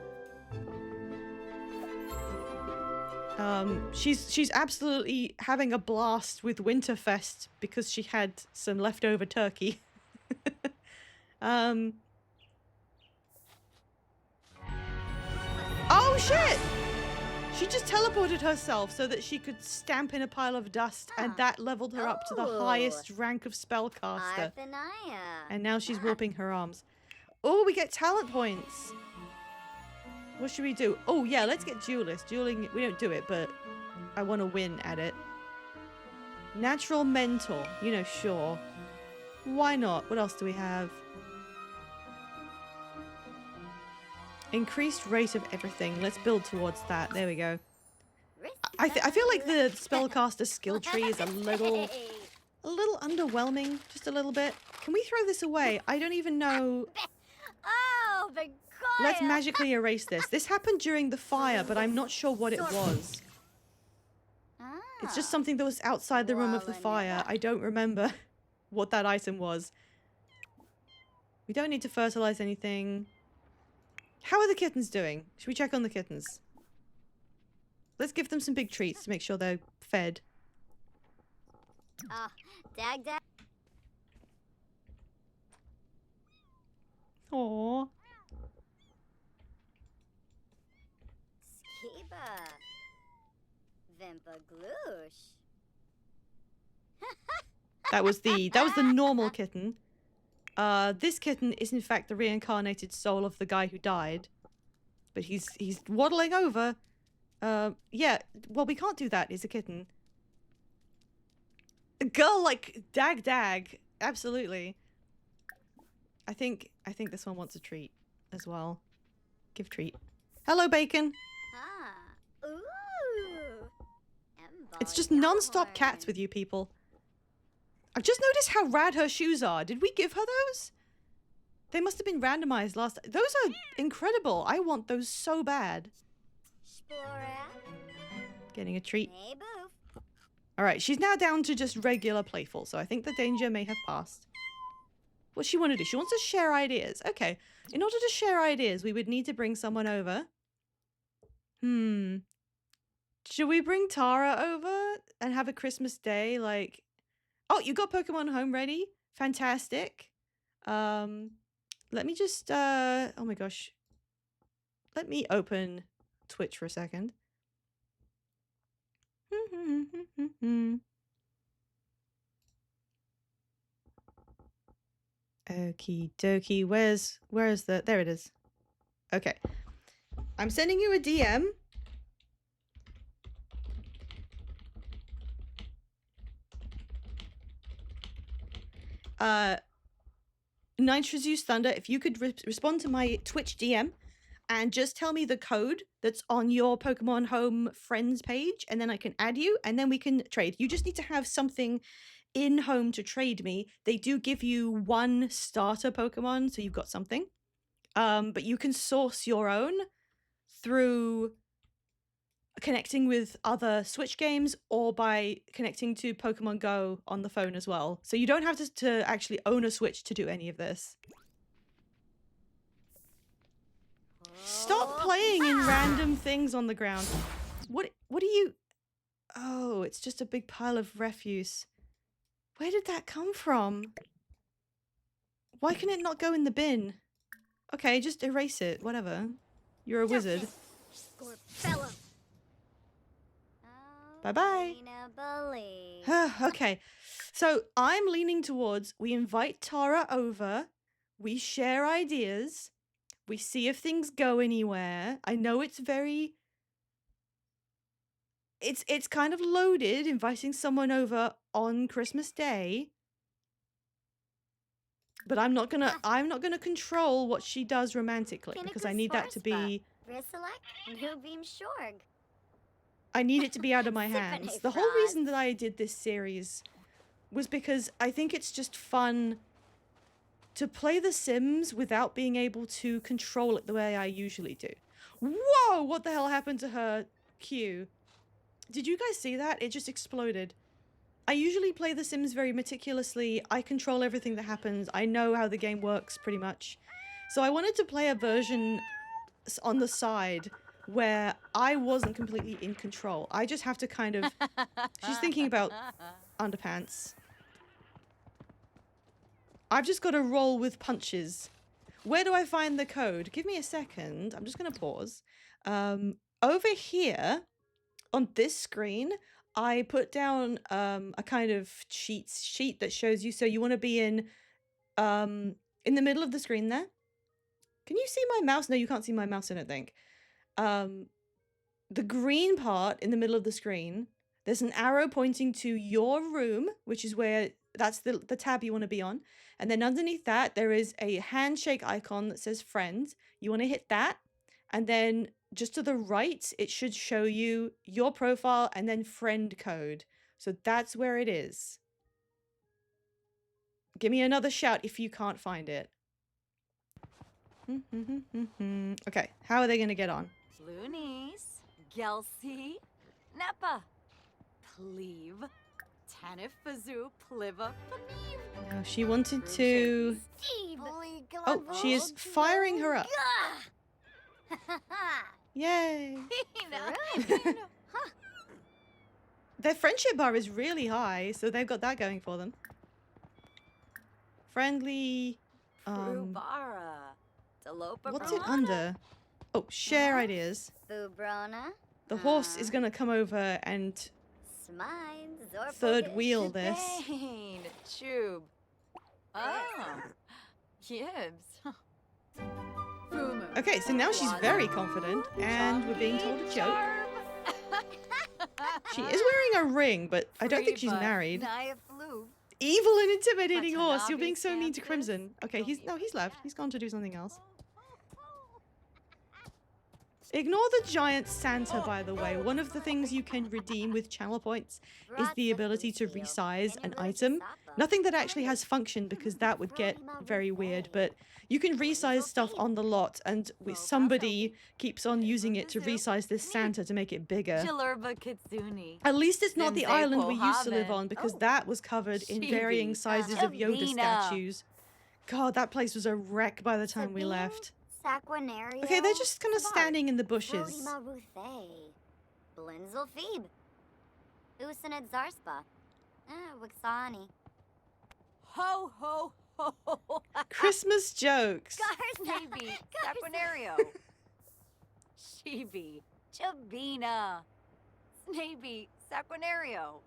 She's absolutely having a blast with Winterfest because she had some leftover turkey. Oh shit! She just teleported herself so that she could stamp in a pile of dust, and that leveled her up to the highest rank of spellcaster. And now she's warping her arms. Oh, we get talent points. What should we do? Oh yeah, let's get Duelist. Dueling, we don't do it, but I want to win at it. Natural Mentor. You know, sure. Why not? What else do we have? Increased rate of everything. Let's build towards that. There we go. I feel like the spellcaster skill tree is a little underwhelming. Just a little bit. Can we throw this away? I don't even know. Oh, the Let's magically erase this. This happened during the fire, but I'm not sure what it was. It's just something that was outside the room of the fire. I don't remember what that item was. We don't need to fertilize anything. How are the kittens doing? Should we check on the kittens? Let's give them some big treats to make sure they're fed. Dag. Aww. Skiba. Vimpa Gloosh. That was the normal kitten. This kitten is in fact the reincarnated soul of the guy who died. But he's waddling over. Yeah, well, we can't do that. It's a kitten. A girl like dag. Absolutely. I think this one wants a treat as well. Give treat. Hello, Bacon. Ah. Ooh. It's just non-stop cats with you people. I've just noticed how rad her shoes are. Did we give her those? They must have been randomized last. Those are incredible. I want those so bad. Getting a treat. All right, she's now down to just regular playful, so I think the danger may have passed. What's she want to do? She wants to share ideas. Okay, in order to share ideas, we would need to bring someone over. Should we bring Tara over and have a Christmas day? Like, oh, you got Pokemon Home ready? Fantastic. Let me just, oh my gosh. Let me open Twitch for a second. Okie dokie. Where's the, there it is. Okay. I'm sending you a DM. Nitrous Use Thunder, if you could respond to my Twitch DM and just tell me the code that's on your Pokemon Home friends page, and then I can add you, and then we can trade. You just need to have something in home to trade me. They do give you one starter Pokemon, so you've got something. But you can source your own through connecting with other Switch games or by connecting to Pokemon Go on the phone as well. So you don't have to actually own a Switch to do any of this. Stop playing in random things on the ground. What are you... Oh, it's just a big pile of refuse. Where did that come from? Why can it not go in the bin? Okay, just erase it. Whatever. You're a wizard. Bye-bye. Okay, so I'm leaning towards we invite Tara over, we share ideas, we see if things go anywhere. I know it's very... It's kind of loaded, inviting someone over on Christmas Day. But I'm not gonna control what she does romantically, because I need that to be... I need it to be out of my hands. The whole reason that I did this series was because I think it's just fun to play The Sims without being able to control it the way I usually do. Whoa! What the hell happened to her queue? Did you guys see that? It just exploded. I usually play The Sims very meticulously. I control everything that happens. I know how the game works pretty much. So I wanted to play a version on the side where I wasn't completely in control. I just have to kind of... She's thinking about underpants. I've just got to roll with punches. Where do I find the code? Give me a second. I'm just going to pause. Over here, on this screen, I put down a kind of sheet that shows you. So you want to be in the middle of the screen there. Can you see my mouse? No, you can't see my mouse, I don't think. The green part in the middle of the screen, there's an arrow pointing to your room, which is where, that's the tab you want to be on. And then underneath that, there is a handshake icon that says friends. You want to hit that. And then just to the right, it should show you your profile and then friend code. So that's where it is. Give me another shout if you can't find it. Okay, how are they going to get on? Loonies, Gelsey, Neppa, Pleve, Tanifazoo, Pliva, Paniv. No, she wanted to... Oh, she is firing her up. Yay. Their friendship bar is really high, so they've got that going for them. Friendly... Rubara, Dalopa. What's it under? Oh, share ideas. The horse is gonna come over and third wheel this. Tube. Ah. Gibbs. Okay, so now she's very confident, and we're being told a joke. She is wearing a ring, but I don't think she's Friba, married. Naya flew. Evil and intimidating horse. You're Watanabe being so mean to Kansas. Crimson. Okay, he's left. He's gone to do something else. Ignore the giant Santa, by the way. One of the things you can redeem with channel points is the ability to resize an item. Nothing that actually has function because that would get very weird, but you can resize stuff on the lot, and somebody keeps on using it to resize this Santa to make it bigger. Jalurba Kitsuni. At least it's not the Sensei island we used to live Pohaven. on, because Oh. that was covered in varying Chibi. sizes of Yoda Chavina. statues. God, that place was a wreck by the time we left. Saquinario. Okay, they're just kind of standing in the bushes. Rhodima Ruthe. Blinzel Phoebe. Usanid Zarspa. Wixani. Ho ho ho ho. ho. Christmas jokes. Snaby. Saquinario. Shibi. Chabina. Snaby. Saquinario.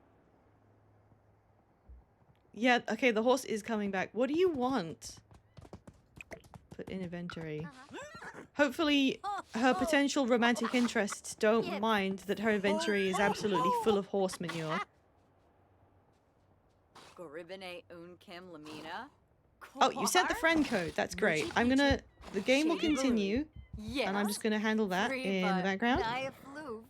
Yeah, okay, the horse is coming back. What do you want? Put in inventory. Hopefully, her potential romantic interests don't mind that her inventory is absolutely full of horse manure. Goribine Unkim Lamina. Oh, you sent the friend code. That's great. I'm gonna... The game will continue, Yes. and I'm just gonna handle that in the background. Naya flew.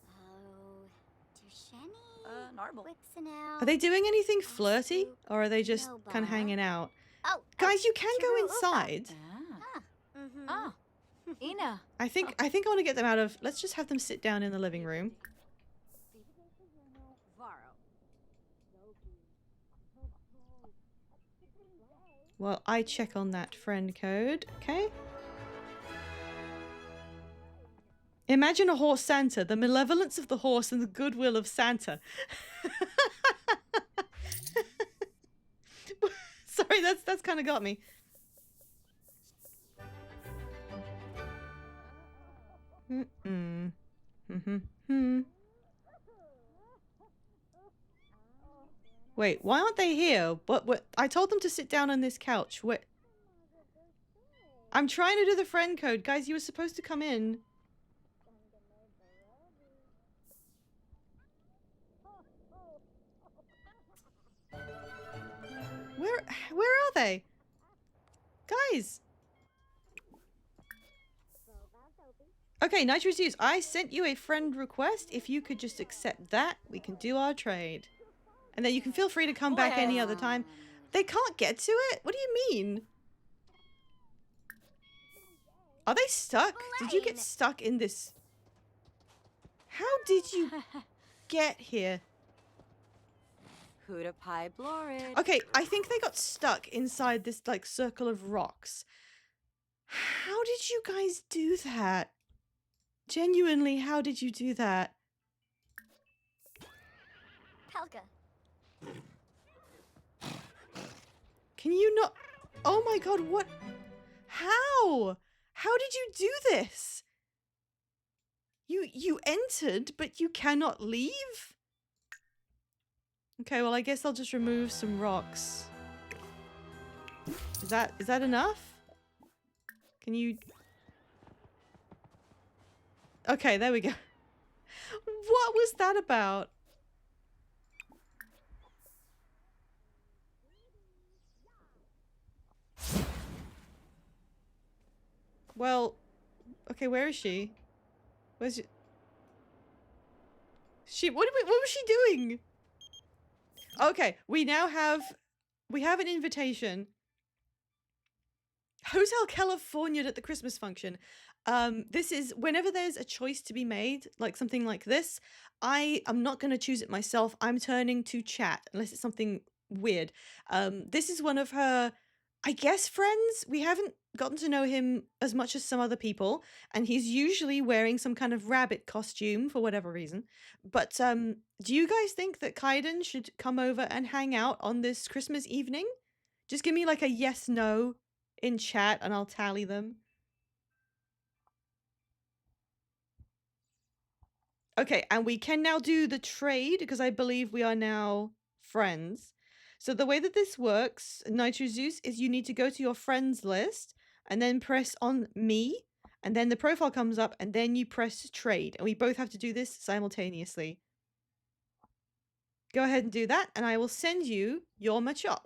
Oh, Dusheni. Narble. Wixenau. Are they doing anything flirty, or are they just kind of hanging out? Oh, Guys, you can go Chiru Upa. inside. Mhm. Ah. Ina. I think I want to get them out of... Let's just have them sit down in the living room. Varo. Well, I check on that friend code, okay? Imagine a horse Santa, the malevolence of the horse and the goodwill of Santa. Sorry, that's kind of got me. Wait, why aren't they here? What? I told them to sit down on this couch. What? I'm trying to do the friend code. Guys, you were supposed to come in. Where are they? Guys. Okay, Nitro Zeus, I sent you a friend request. If you could just accept that, we can do our trade. And then you can feel free to come back any other time. They can't get to it? What do you mean? Are they stuck? Did you get stuck in this? How did you get here? Huda Pi Blorid. Okay, I think they got stuck inside this, like, circle of rocks. How did you guys do that? Genuinely, how did you do that? Pelka. Can you not... Oh my god, what? How? How did you do this? You entered, but you cannot leave? Okay, well, I guess I'll just remove some rocks. Is that enough? Can you... Okay, there we go. What was that about? Well, okay, where is she? Where's she? What was she doing? Okay, we have an invitation. Hotel California at the Christmas function. This is whenever there's a choice to be made, like something like this, I am not going to choose it myself. I'm turning to chat unless it's something weird. This is one of her, I guess, friends. We haven't gotten to know him as much as some other people, and he's usually wearing some kind of rabbit costume for whatever reason. But do you guys think that Kaiden should come over and hang out on this Christmas evening? Just give me like a yes, no in chat and I'll tally them. Okay, and we can now do the trade because I believe we are now friends. So the way that this works, Nitro Zeus, is you need to go to your friends list and then press on me, and then the profile comes up, and then you press trade, and we both have to do this simultaneously. Go ahead and do that, and I will send you your Machop.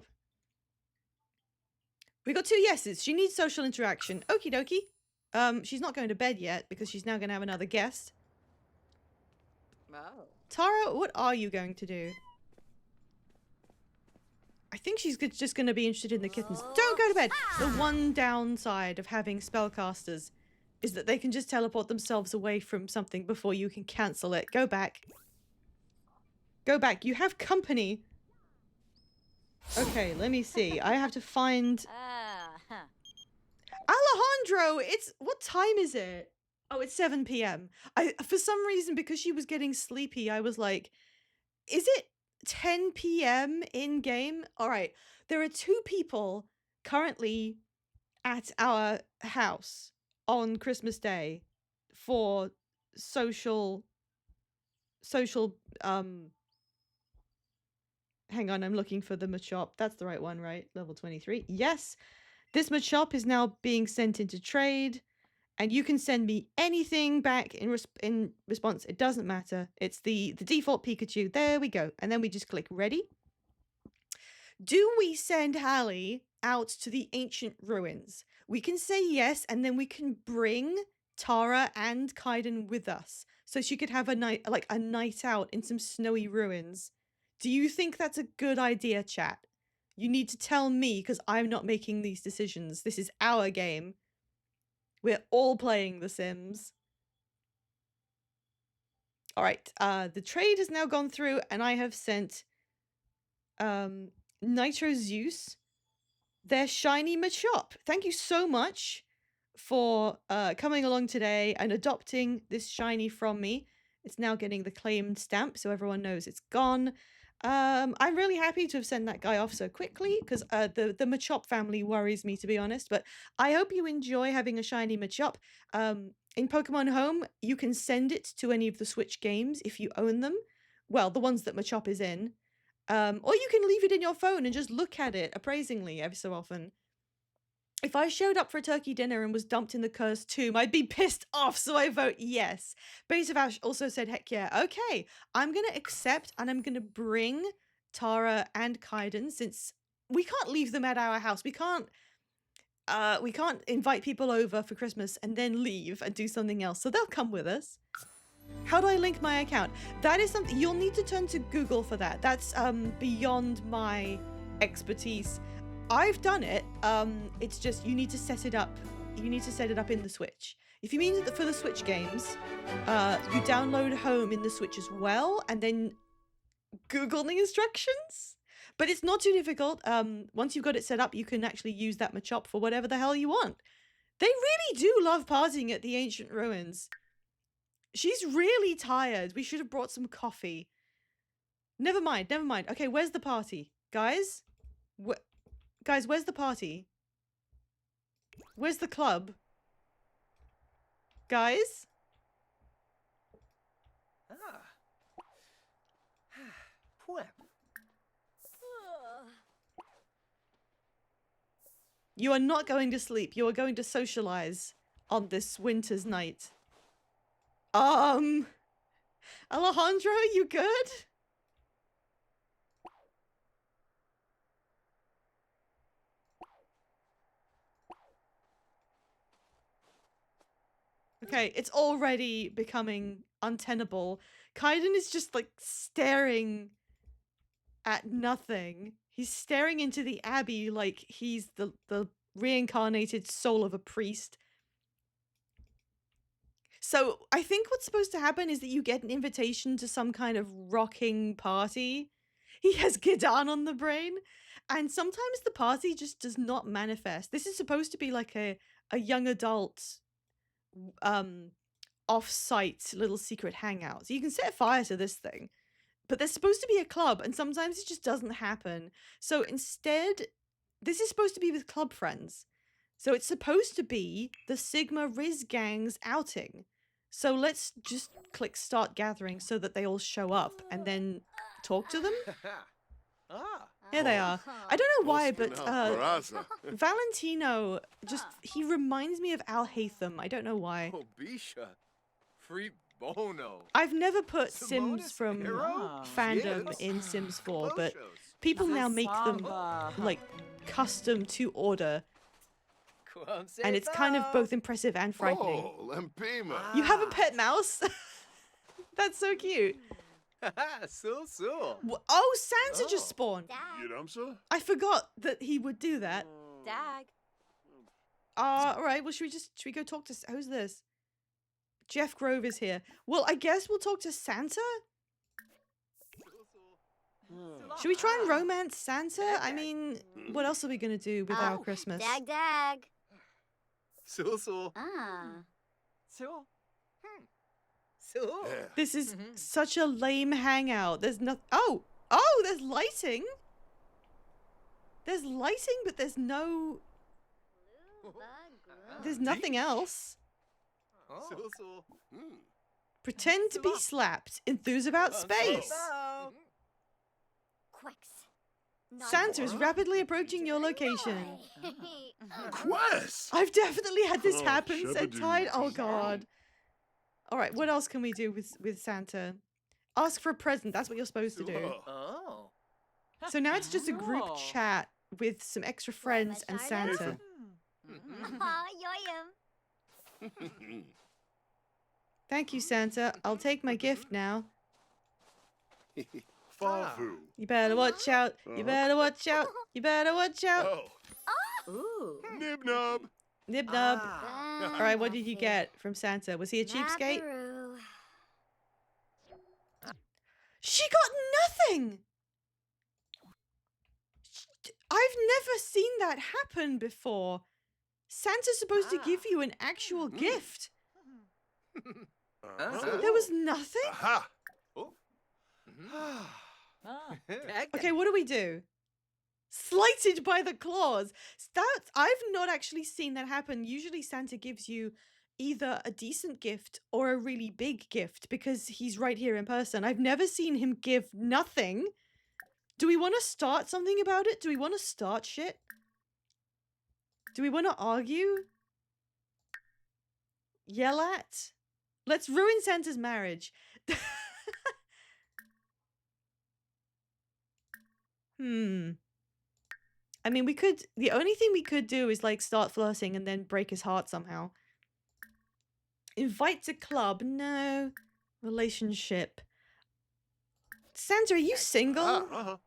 We got 2 yeses. She needs social interaction. Okie dokie. She's not going to bed yet because she's now going to have another guest. Oh. Tara, what are you going to do? I think she's just going to be interested in the kittens. Don't go to bed. The one downside of having spellcasters is that they can just teleport themselves away from something before you can cancel it. Go back. Go back. You have company. Okay, let me see. I have to find... Alejandro, it's... What time is it? Oh, it's 7 p.m. For some reason, because she was getting sleepy, I was like, is it 10 p.m. in-game? All right. There are 2 people currently at our house on Christmas Day for social, hang on, I'm looking for the Machop. That's the right one, right? Level 23. Yes. This Machop is now being sent into trade, and you can send me anything back in response. It doesn't matter. It's the default Pikachu. There we go. And then we just click ready. Do we send Hallie out to the ancient ruins? We can say yes, and then we can bring Tara and Kaiden with us, so she could have a night out in some snowy ruins. Do you think that's a good idea, chat? You need to tell me, because I'm not making these decisions. This is our game. We're all playing The Sims. All right. The trade has now gone through, and I have sent Nitro Zeus their shiny Machop. Thank you so much for coming along today and adopting this shiny from me. It's now getting the claimed stamp, so everyone knows it's gone. I'm really happy to have sent that guy off so quickly, because the Machop family worries me, to be honest. But I hope you enjoy having a shiny Machop. In Pokemon Home, you can send it to any of the Switch games if you own them. Well, the ones that Machop is in. Or you can leave it in your phone and just look at it appraisingly every so often. If I showed up for a turkey dinner and was dumped in the cursed tomb, I'd be pissed off, so I vote yes. Base of Ash also said, heck yeah. Okay, I'm going to accept, and I'm going to bring Tara and Kaiden, since we can't leave them at our house. We can't invite people over for Christmas and then leave and do something else, so they'll come with us. How do I link my account? That is something you'll need to turn to Google for that. That's beyond my expertise. I've done it. It's just you need to set it up. You need to set it up in the Switch. If you mean for the Switch games, you download Home in the Switch as well, and then Google the instructions. But it's not too difficult. Once you've got it set up, you can actually use that Machop for whatever the hell you want. They really do love partying at the ancient ruins. She's really tired. We should have brought some coffee. Never mind, never mind. Okay, where's the party? Guys? Guys, where's the party? Where's the club? Guys? You are not going to sleep. You are going to socialize on this winter's night. Alejandro, you good? Okay, it's already becoming untenable. Kaiden is just like staring at nothing. He's staring into the abbey like he's the reincarnated soul of a priest. So I think what's supposed to happen is that you get an invitation to some kind of rocking party. He has Gidan on the brain, and sometimes the party just does not manifest. This is supposed to be like a young adult off-site little secret hangout. So you can set fire to this thing. But there's supposed to be a club, and sometimes it just doesn't happen. So instead, this is supposed to be with club friends. So it's supposed to be the Sigma Riz Gang's outing. So let's just click start gathering so that they all show up and then talk to them. Ah. Here they are. I don't know why, but Peraza. Valentino just he reminds me of Al Haytham. I don't know why. Oh, Bisha. Free Bono. I've never put Sims Simonis from Hero? fandom Yes. in Sims 4, but Clochos. people now make them Samba. like custom to order, Quam and it's kind of Seba. both impressive and frightening. Oh, Lempima. You have a pet mouse? That's so cute. So. Oh, Santa just Oh. spawned. Dad. Yidamsa? I forgot that he would do that. Dag. All right. Well, should we go talk to who's this? Jeff Grove is here. Well, I guess we'll talk to Santa. Should we try and romance Santa? I mean, what else are we gonna do with our Oh, Christmas? Dag. So. Ah. So. So. Yeah. This is such a lame hangout. There's no. Oh, there's lighting. There's lighting, but there's no. There's nothing else. So. Hmm. Pretend to be slapped. Enthuse about space. Quicks. Santa is rapidly approaching your location. Quest! I've definitely had this Oh, happen, said shabba-doo. Tide. Oh god. All right, what else can we do with Santa? Ask for a present. That's what you're supposed to do. Oh. So now it's just a group Oh. chat with some extra friends and Sharded? Santa. Aw, yoyum. Thank you, Santa. I'll take my gift now. Fafu. You better watch out. You better watch out. You better watch out. Oh. Ooh. Nib-nub. Nib nub. Ah. All right, what did you get from Santa? Was he a cheapskate? Naparoo. She got nothing. I've never seen that happen before. Santa's supposed to give you an actual gift. Uh-huh. There was nothing? Aha. Ah. Okay, what do we do? Slighted by the claws. I've not actually seen that happen. Usually Santa gives you either a decent gift or a really big gift because he's right here in person. I've never seen him give nothing. Do we want to start something about it? Do we want to start shit? Do we want to argue? Yell at? Let's ruin Santa's marriage. I mean, the only thing we could do is like start flirting and then break his heart somehow. Invite to club, no. Relationship. Santa, are you single? Uh-huh.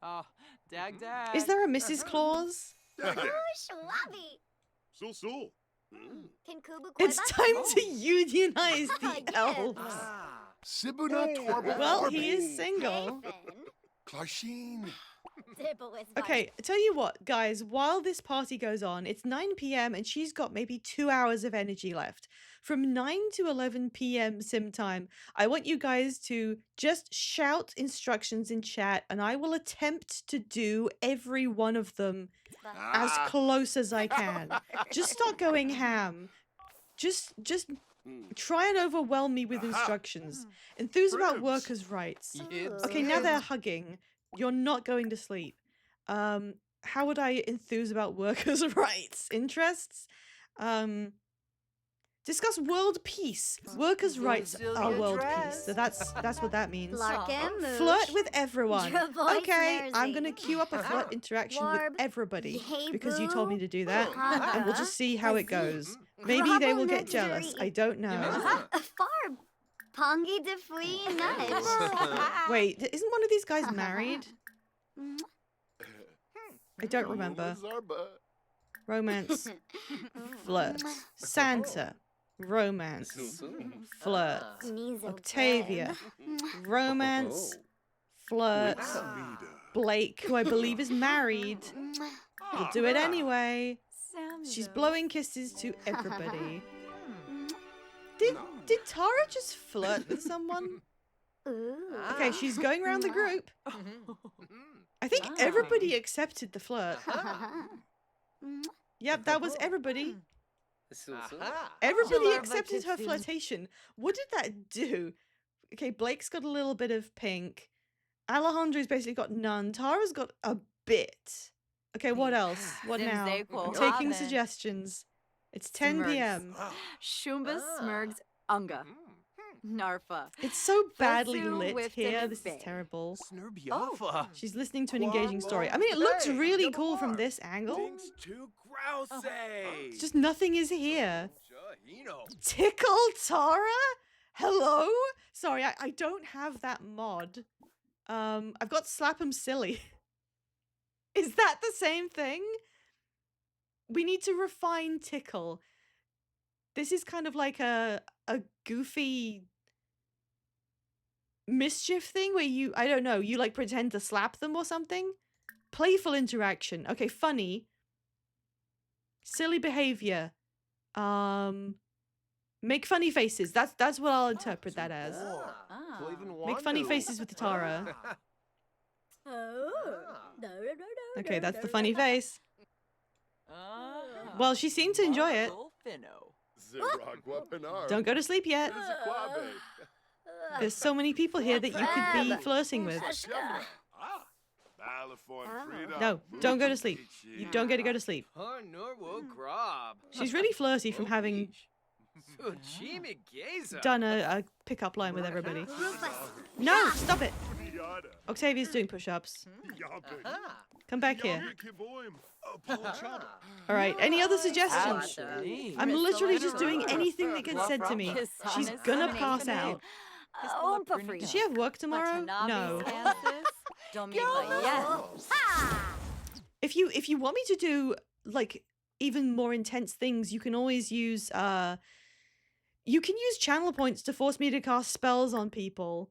Oh, dag. Is there a Mrs. Claus? Dagger. Schwabby. Sul. Can Kubu It's Koiba- time to unionize the Yes. elves. Sibuna Torba. Well, he is single. Nathan. Clarsheen. Dibble is Okay, tell you what, guys, while this party goes on, it's 9 p.m. and she's got maybe 2 hours of energy left. From 9 to 11 p.m. sim time, I want you guys to just shout instructions in chat and I will attempt to do every one of them as Ah. close as I can. Just start going ham. Just try and overwhelm me with instructions. Enthuse about Ribs. workers' rights. Yibs. Okay, now they're hugging. You're not going to sleep. How would I enthuse about workers' rights? Interests? Discuss world peace. Workers' rights are world peace. So that's what that means. Larkin, Moosh. Flirt with everyone. Your voice Okay, I'm Mersey. gonna queue up a flirt interaction with Warb. everybody Yay, because you told me boo. to do that, Uh-huh. and we'll just see how it goes. Maybe they will get jealous. I don't know. Farb. Pongy de Fui Nudge. Wait, isn't one of these guys married? I don't remember. Zarba. Romance, flirt, Santa, romance, flirt, Sneeze Octavia, romance, flirt, Samida. Blake, who I believe is married. We'll do it anyway. She's blowing kisses to everybody. Did Tara just flirt with someone? Ooh. Okay, she's going around the group. I think everybody accepted the flirt. Yep, that was everybody. Everybody Sure, accepted her but it's- flirtation. What did that do? Okay, Blake's got a little bit of pink. Alejandro's basically got none. Tara's got a bit. Okay, what else? What now? I'm taking suggestions. It's 10 p.m. Shumba Smurgs Unga. Narfa. It's so badly Fesu lit with here. the This is bay. terrible. Snurbiafa. She's listening to an engaging story. I mean, it looks really cool from this angle. Things too grousey. It's just nothing is here. Jahino. Tickle Tara? Hello? Sorry, I don't have that mod. I've got Slap 'em Silly. Is that the same thing? We need to refine Tickle. This is kind of like a goofy mischief thing where you, I don't know, you like pretend to slap them or something? Playful interaction. Okay, funny. Silly behavior. Make funny faces. That's what I'll interpret that as. Make funny faces with Tara. Okay, that's the funny face. Well, she seemed to enjoy it. Ziragua Pinar. Don't go to sleep yet. Zikwabe. There's so many people here that you could be flirting with. Ah. Balafon Frida. No, don't go to sleep. You don't get to go to sleep. Norwo Grob. She's really flirty from having Suchimi Geza. done a pickup line with everybody. No, stop it. Yada. Octavia's doing push-ups. Yabe. Come back here. Yabe Kiboim. Apolachana. All right, any other suggestions? I'm literally just doing anything that gets said to me. She's gonna pass out. Does she have work tomorrow? No. If you want me to do like even more intense things, you can always use you can use channel points to force me to cast spells on people.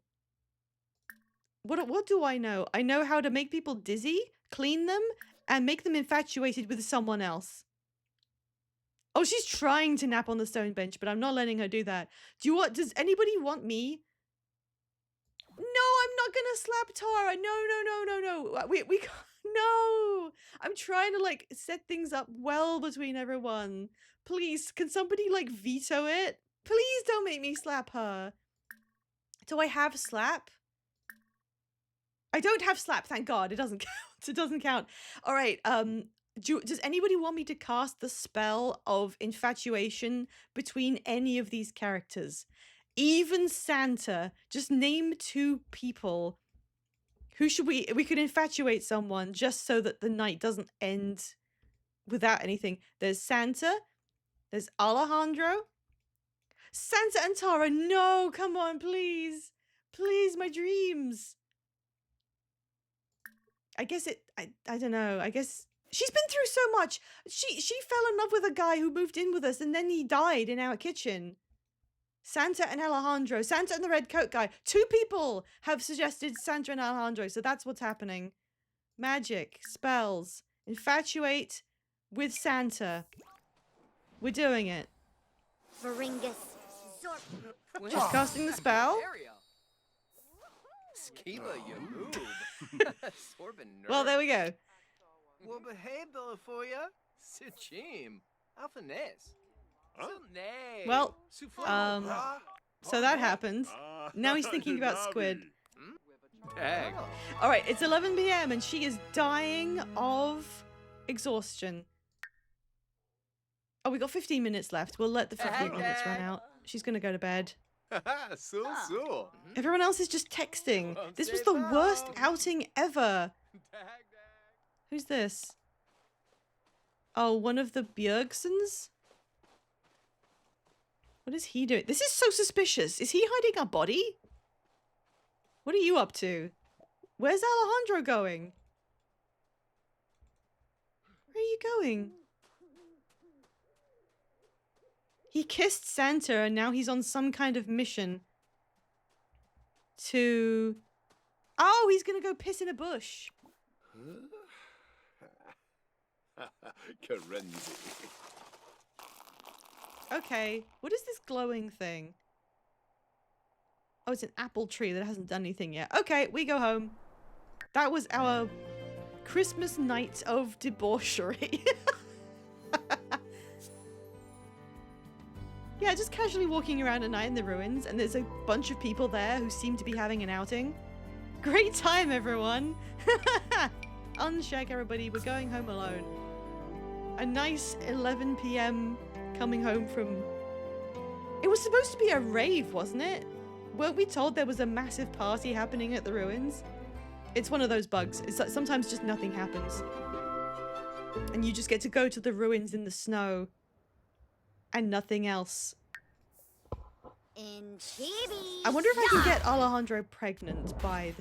What do I know? I know how to make people dizzy, clean them, and make them infatuated with someone else. Oh, she's trying to nap on the stone bench, but I'm not letting her do that. Does anybody want me? No, I'm not gonna slap Tara. No. We can't. No. I'm trying to like set things up well between everyone. Please, can somebody like veto it? Please don't make me slap her. Do I have slap? I don't have slap, thank God. It doesn't count. It doesn't count. All right. Does anybody want me to cast the spell of infatuation between any of these characters? Even Santa. Just name 2 people. Who should we could infatuate someone just so that the night doesn't end without anything. There's Santa. There's Alejandro. Santa and Tara. No, come on, please. Please, my dreams. I guess I don't know. I guess she's been through so much. She fell in love with a guy who moved in with us and then he died in our kitchen. Santa and Alejandro. Santa and the red coat guy. 2 people have suggested Santa and Alejandro, so that's what's happening. Magic, spells, infatuate with Santa. We're doing it. Varingus. She's casting the spell. Skiba Yamoob. Sorbin Well, there we go. Well, behave, Bellafoya. Sichim. Alphanes. Well, so that happened. Now he's thinking about Squid. Tag. All right, it's 11 p.m. and she is dying of exhaustion. Oh, we got 15 minutes left. We'll let the 15 minutes run out. She's gonna go to bed. So. Everyone else is just texting. This was the worst outing ever. Who's this? Oh, one of the Bjergsons? What is he doing? This is so suspicious. Is he hiding a body? What are you up to? Where's Alejandro going? Where are you going? He kissed Santa and now he's on some kind of mission to... Oh, he's gonna go piss in a bush. Karenzi. Okay, what is this glowing thing? Oh, it's an apple tree that hasn't done anything yet. Okay, we go home. That was our Christmas night of debauchery. Yeah, just casually walking around at night in the ruins, and there's a bunch of people there who seem to be having an outing. Great time, everyone. Uncheck, everybody. We're going home alone. A nice 11 p.m. coming home from... It was supposed to be a rave, wasn't it? Weren't we told there was a massive party happening at the ruins? It's one of those bugs. It's like sometimes just nothing happens. And you just get to go to the ruins in the snow. And nothing else. In Chibi. I wonder if I can get Alejandro pregnant by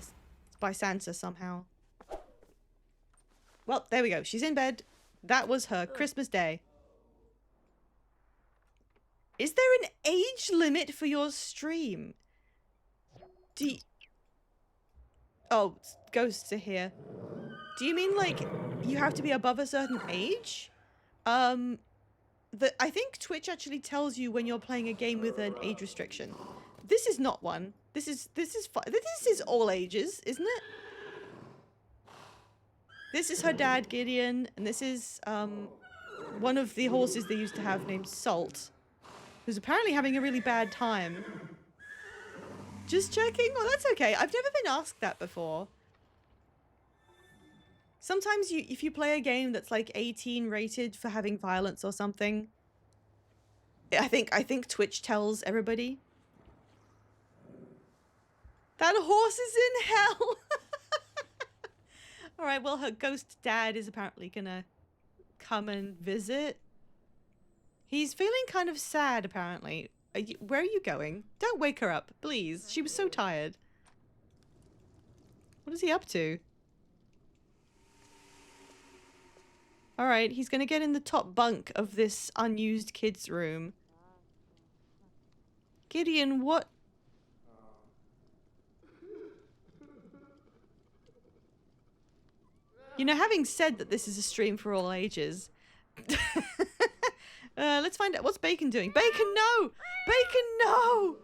Santa somehow. Well, there we go. She's in bed. That was her Christmas Day. Is there an age limit for your stream? Oh, ghosts are here. Do you mean like you have to be above a certain age? I think Twitch actually tells you when you're playing a game with an age restriction. This is not one. This is all ages, isn't it? This is her dad, Gideon, and this is one of the horses they used to have named Salt, who's apparently having a really bad time. Just checking? Well, that's okay. I've never been asked that before. Sometimes if you play a game that's like 18 rated for having violence or something, I think Twitch tells everybody. That horse is in hell. All right, well, her ghost dad is apparently gonna come and visit. He's feeling kind of sad, apparently. Where are you going? Don't wake her up, please. She was so tired. What is he up to? All right, he's gonna get in the top bunk of this unused kid's room. Gideon, what? You know, having said that this is a stream for all ages, let's find out. What's Bacon doing? Bacon, no! Bacon, no!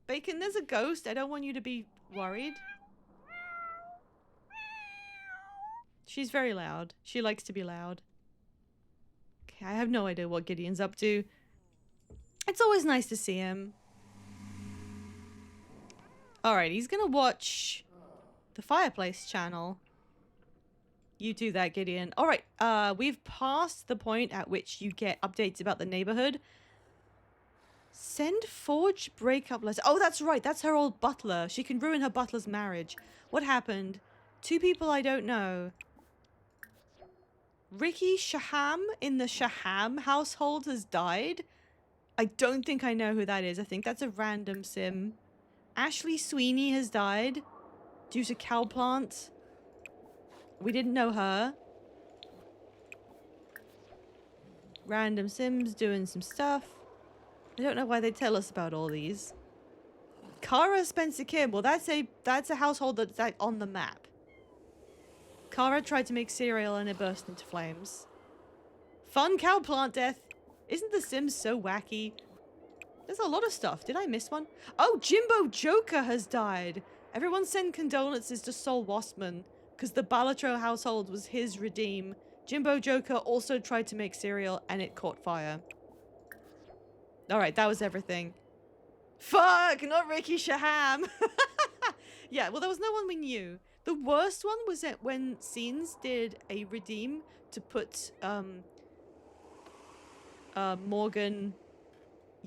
Bacon, there's a ghost. I don't want you to be worried. She's very loud. She likes to be loud. Okay, I have no idea what Gideon's up to. It's always nice to see him. Alright, he's gonna watch the Fireplace channel. You do that, Gideon. Alright, we've passed the point at which you get updates about the neighborhood. Send Forge breakup letter. Oh, that's right. That's her old butler. She can ruin her butler's marriage. What happened? 2 people I don't know. Ricky Shaham in the Shaham household has died. I don't think I know who that is. I think that's a random sim. Ashley Sweeney has died due to cowplant. We didn't know her. Random sims doing some stuff. I don't know why they tell us about all these. Kara Spencer Kim. Well, that's a household that's like on the map. Kara tried to make cereal and it burst into flames. Fun cow plant death. Isn't The Sims so wacky? There's a lot of stuff. Did I miss one? Oh, Jimbo Joker has died. Everyone send condolences to Sol Wassman because the Balatro household was his redeem. Jimbo Joker also tried to make cereal and it caught fire. Alright, that was everything. Fuck, not Ricky Shaham. Yeah, well, there was no one we knew. The worst one was that when Scenes did a redeem to put Morgan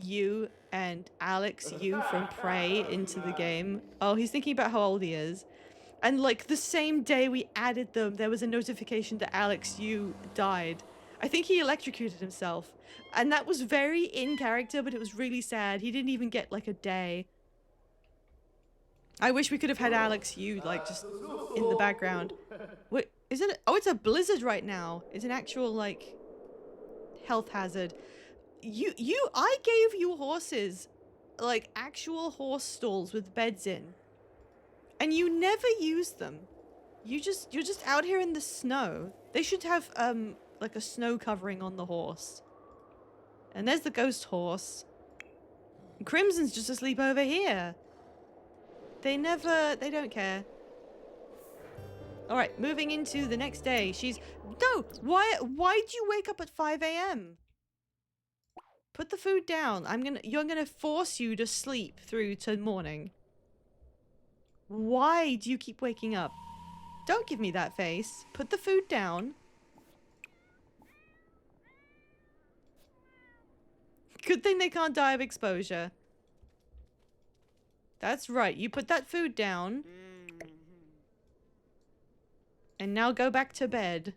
Yu and Alex Yu from Prey into the game. Oh, he's thinking about how old he is. And like the same day we added them, there was a notification that Alex Yu died. I think he electrocuted himself. And that was very in character, but it was really sad. He didn't even get like a day. I wish we could have had Alex Yu like just in the background. Wait, is it? Oh, it's a blizzard right now. It's an actual like health hazard. I gave you horses, like actual horse stalls with beds in, and you never use them. You're just out here in the snow. They should have like a snow covering on the horse. And there's the ghost horse. And Crimson's just asleep over here. They don't care. All right, moving into the next day. No, why'd you wake up at 5 a.m.? Put the food down. You're gonna force you to sleep through to morning. Why do you keep waking up? Don't give me that face. Put the food down. Good thing they can't die of exposure. That's right. You put that food down. And now go back to bed.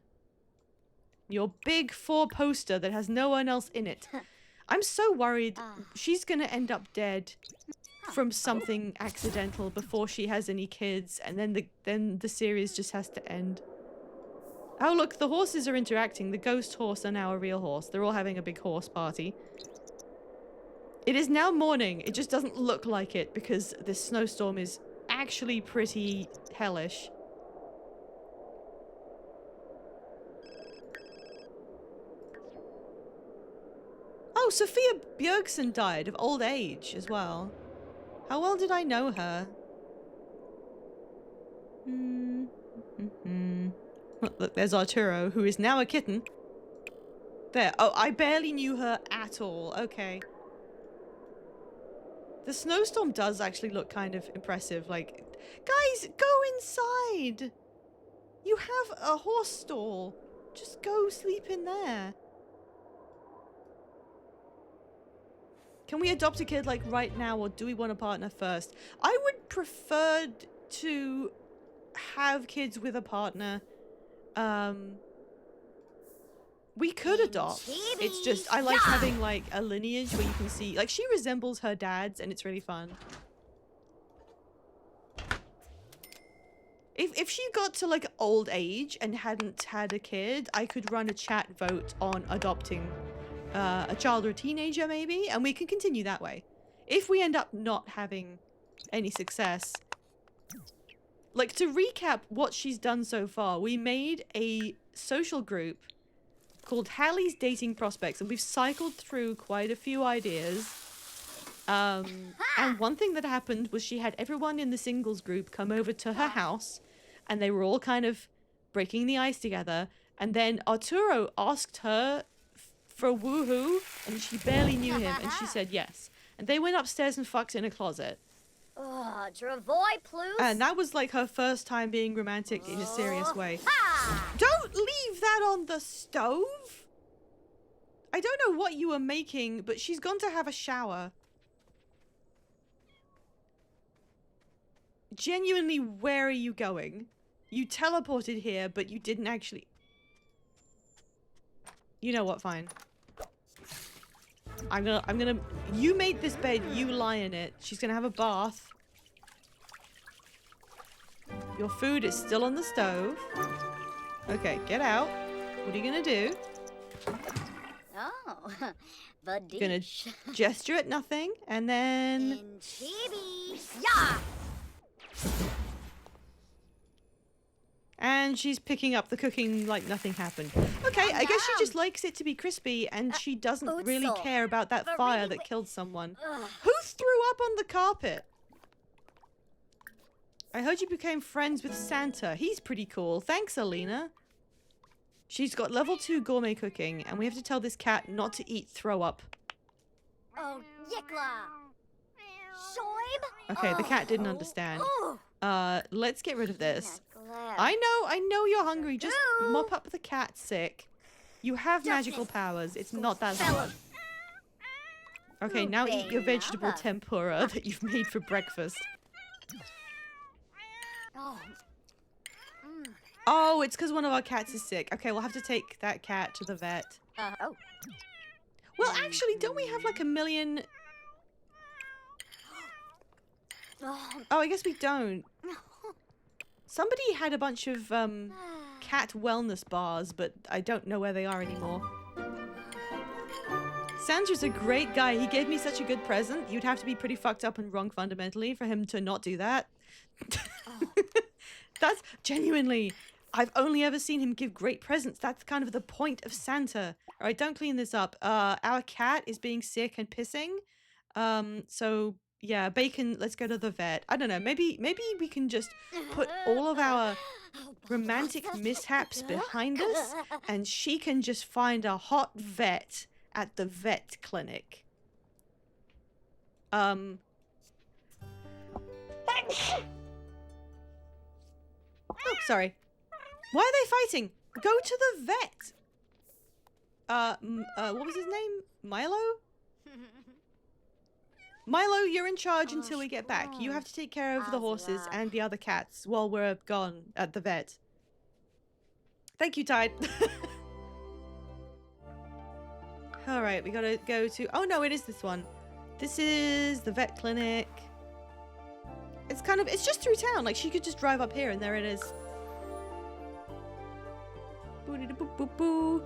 Your big 4 poster that has no one else in it. I'm so worried she's gonna end up dead from something accidental before she has any kids, and then the series just has to end. Oh look, the horses are interacting. The ghost horse and now a real horse. They're all having a big horse party. It is now morning. It just doesn't look like it because this snowstorm is actually pretty hellish. Oh, Sophia Björkson died of old age as well. How well did I know her? Look, there's Arturo, who is now a kitten. There. Oh, I barely knew her at all. Okay. The snowstorm does actually look kind of impressive. Like, guys, go inside. You have a horse stall. Just go sleep in there. Can we adopt a kid like right now, or do we want a partner first? I would prefer to have kids with a partner. We could adopt. It's just, I like having like a lineage where you can see, like, she resembles her dad's and it's really fun. If she got to like old age and hadn't had a kid, I could run a chat vote on adopting a child or a teenager maybe, and we can continue that way. If we end up not having any success, like, to recap what she's done so far, we made a social group called Hallie's Dating Prospects, and we've cycled through quite a few ideas. And one thing that happened was she had everyone in the singles group come over to her house, and they were all kind of breaking the ice together, and then Arturo asked her for a woohoo, and she barely knew him, and she said yes. And they went upstairs and fucked in a closet. Oh, Travoy plus. And that was like her first time being romantic in a serious way. Don't leave that on the stove! I don't know what you were making, but she's gone to have a shower. Genuinely, where are you going? You teleported here, but you didn't actually... You know what, fine. I'm gonna... You made this bed, you lie in it. She's gonna have a bath. Your food is still on the stove. Okay, get out. What are you gonna do? Oh, but Gonna gesture at nothing, and then... Chibi. Yeah. And she's picking up the cooking like nothing happened. Okay, I guess she just likes it to be crispy, and she doesn't really care about that fire that killed someone. Who threw up on the carpet? I heard you became friends with Santa. He's pretty cool. Thanks, Alina. She's got level 2 gourmet cooking, and we have to tell this cat not to eat throw up. Oh, Yikla. Shoib. Okay, the cat didn't understand. Let's get rid of this. I know you're hungry. Just mop up the cat sick. You have magical powers. It's not that hard. Okay, now eat your vegetable tempura that you've made for breakfast. Oh, it's because one of our cats is sick. Okay, we'll have to take that cat to the vet. Well, actually, don't we have like a million... Oh, I guess we don't. Somebody had a bunch of cat wellness bars, but I don't know where they are anymore. Sandra's a great guy. He gave me such a good present. You'd have to be pretty fucked up and wrong fundamentally for him to not do that. That's genuinely... I've only ever seen him give great presents. That's kind of the point of Santa. All right, don't clean this up. Our cat is being sick and pissing. So... Yeah, Bacon, let's go to the vet. I don't know, maybe we can just put all of our romantic mishaps behind us and she can just find a hot vet at the vet clinic. Oh, sorry. Why are they fighting? Go to the vet. What was his name? Milo? Milo, you're in charge until we get back. You have to take care of the horses and the other cats while we're gone at the vet. Thank you, Tide. Alright, we gotta go to... Oh no, it is this one. This is the vet clinic. It's kind of... It's just through town. Like, she could just drive up here and there it is. Boo-dee-dee-boo-boo-boo.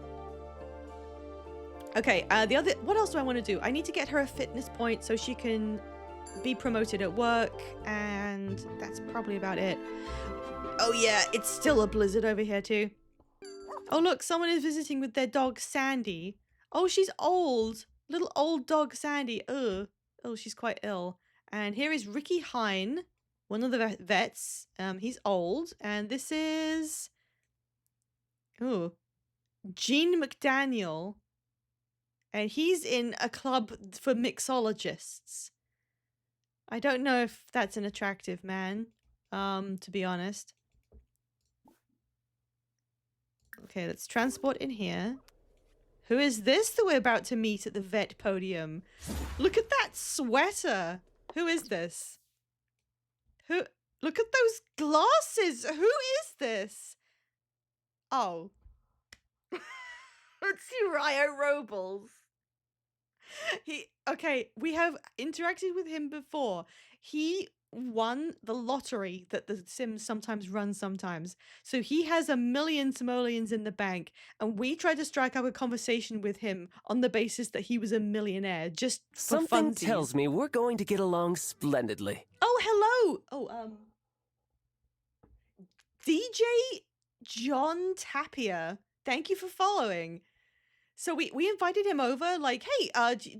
Okay, the other... What else do I want to do? I need to get her a fitness point so she can be promoted at work. And that's probably about it. Oh yeah, it's still a blizzard over here too. Oh look, someone is visiting with their dog Sandy. Oh, she's old. Little old dog Sandy. Ugh. Oh, she's quite ill. And here is Ricky Hine, one of the vets. He's old. And this is... Ooh. Gene McDaniel. And he's in a club for mixologists. I don't know if that's an attractive man, to be honest. Okay, let's transport in here. Who is this that we're about to meet at the vet podium? Look at that sweater. Who is this? Who? Look at those glasses. Who is this? Oh. It's Uriah Robles. Okay, we have interacted with him before. He won the lottery that the Sims sometimes run sometimes. So he has 1,000,000 simoleons in the bank, and we tried to strike up a conversation with him on the basis that he was a millionaire, just for Something funsies. tells me we're going to get along splendidly. Oh, hello! Oh, DJ John Tapia. Thank you for following. So we invited him over, like, hey,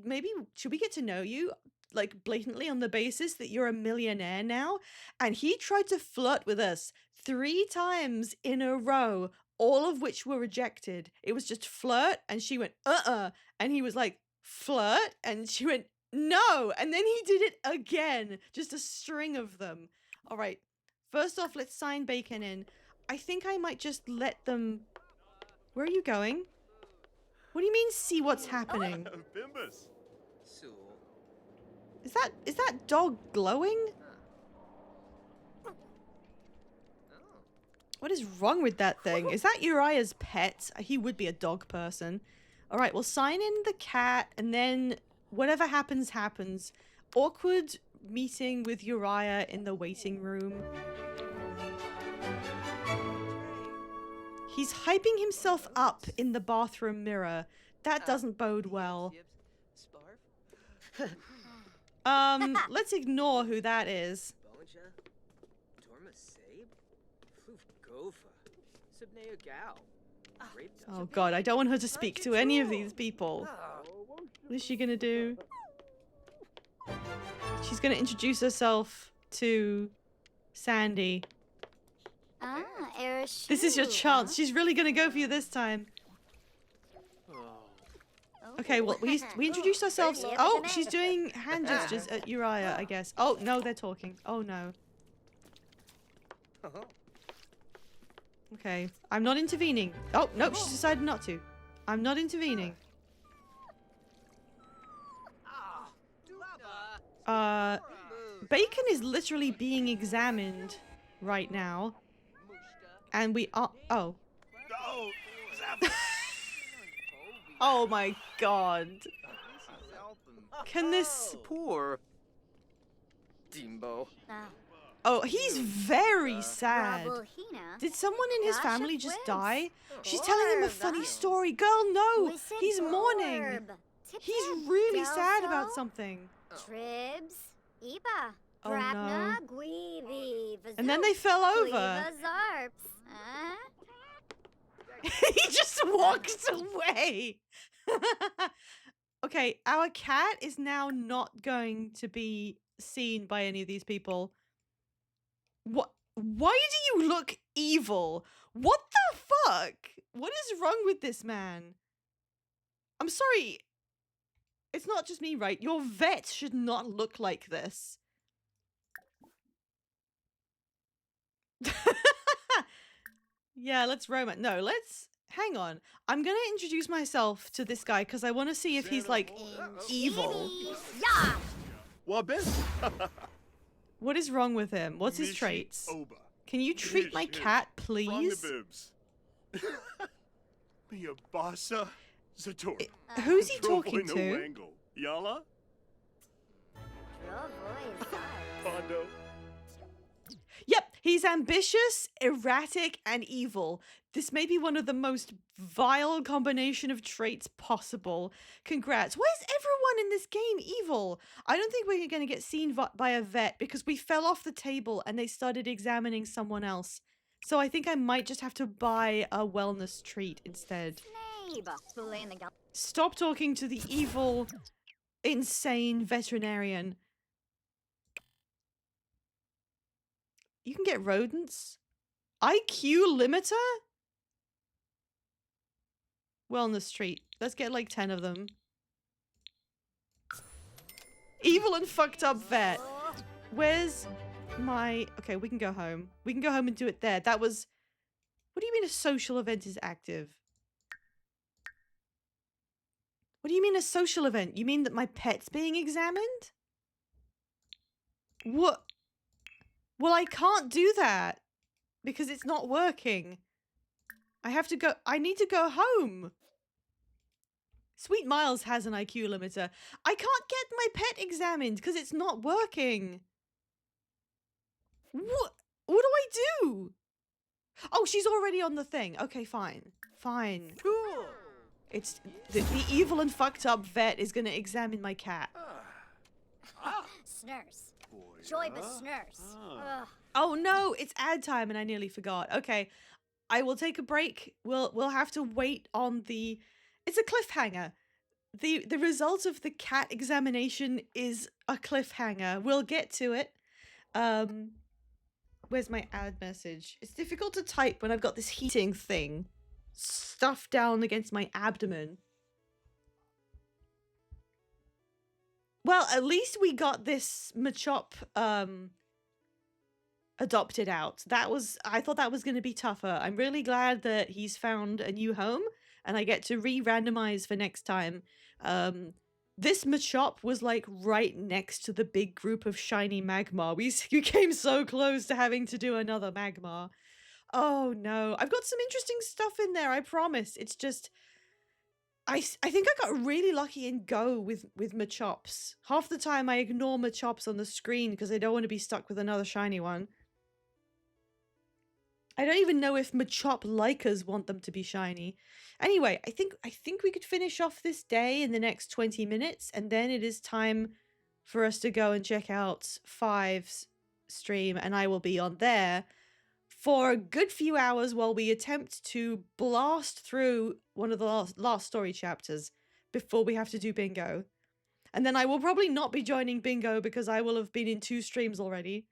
maybe should we get to know you, like, blatantly on the basis that you're a millionaire now? And he tried to flirt with us 3 times in a row, all of which were rejected. It was just flirt, and she went, and he was like, flirt, and she went, no, and then he did it again, just a string of them. All right, first off, let's sign Bacon in. I think I might just let them... Where are you going? What do you mean, see what's happening? Bimbus. So, Is that dog glowing? oh. What is wrong with that thing? Is that Uriah's pet? He would be a dog person. All right, we'll sign in the cat, and then whatever happens, happens. Awkward meeting with Uriah in the waiting room. He's hyping himself up in the bathroom mirror. That doesn't bode well. Sparv? Let's ignore who that is. Bonja? Dorma Sabe? Floof Gofa? Sibnea Gal? Oh god, I don't want her to speak to any of these people. What is she gonna do? She's gonna introduce herself to Sandy. This is your chance. She's really gonna go for you this time. Okay, well, we introduced ourselves. Oh, she's doing hand gestures at Uriah, I guess. Oh, no, they're talking. Oh, no. Okay, I'm not intervening. Oh, nope, she decided not to. I'm not intervening. Bacon is literally being examined right now. And we are... Oh. No. Zap. Oh my god. Can this... Poor Dimbo. Oh, he's very sad. Did someone in his family just die? She's telling him a funny story. Girl, no! He's mourning. He's really sad about something. Tribs, Eba, Oh, Brabna, no. Guivi, And then they fell over. Zarps. He just walked away. Okay, our cat is now not going to be seen by any of these people. What? Why do you look evil? What the fuck? What is wrong with this man? I'm sorry. It's not just me, right? Your vet should not look like this. Yeah, let's romance. No, let's hang on. I'm gonna introduce myself to this guy because I want to see if he's like evil. Yeah. Wabin. What is wrong with him? What's his traits? Can you treat my cat, please? bibs. Mia Basa Zator. Who's he talking to? Yala? Pondo. Yep, he's ambitious, erratic, and evil. This may be one of the most vile combination of traits possible. Congrats. Why is everyone in this game evil? I don't think we're going to get seen by a vet because we fell off the table and they started examining someone else. So I think I might just have to buy a wellness treat instead. Stop talking to the evil, insane veterinarian. You can get rodents? IQ limiter? Wellness treat. Let's get like 10 of them. Evil and fucked up vet. Where's my... Okay, we can go home. We can go home and do it there. That was... What do you mean a social event is active? What do you mean a social event? You mean that my pet's being examined? What? Well, I can't do that because it's not working. I have to go. I need to go home. Sweet Miles has an IQ limiter. I can't get my pet examined because it's not working. What? What do I do? Oh, she's already on the thing. Okay, fine. Fine. Cool. It's the evil and fucked up vet is going to examine my cat. Snurse. Joy the snurse. Ugh. Oh no, it's ad time and I nearly forgot. Okay, I will take a break. We'll have to wait on the... It's a cliffhanger. The result of the cat examination is a cliffhanger. We'll get to it. Where's my ad message? It's difficult to type when I've got this heating thing stuffed down against my abdomen. Well, at least we got this Machop adopted out. I thought that was going to be tougher. I'm really glad that he's found a new home and I get to re-randomize for next time. This Machop was like right next to the big group of shiny Magmar. We came so close to having to do another Magmar. Oh no, I've got some interesting stuff in there, I promise. It's just... I think I got really lucky in Go with Machops. Half the time I ignore Machops on the screen because I don't want to be stuck with another shiny one. I don't even know if Machop likers want them to be shiny. Anyway, I think we could finish off this day in the next 20 minutes and then it is time for us to go and check out Five's stream and I will be on there for a good few hours while we attempt to blast through one of the last story chapters before we have to do bingo. And then I will probably not be joining bingo because I will have been in 2 streams already.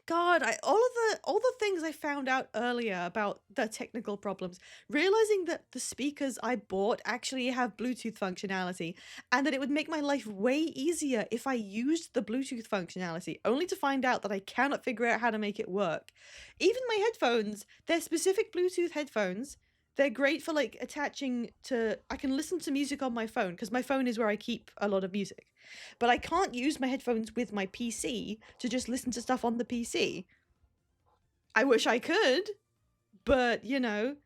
God, all the things I found out earlier about the technical problems, realizing that the speakers I bought actually have Bluetooth functionality and that it would make my life way easier if I used the Bluetooth functionality, only to find out that I cannot figure out how to make it work. Even my headphones, they're specific Bluetooth headphones. They're great for like attaching to... I can listen to music on my phone because my phone is where I keep a lot of music. But I can't use my headphones with my PC to just listen to stuff on the PC. I wish I could, but you know.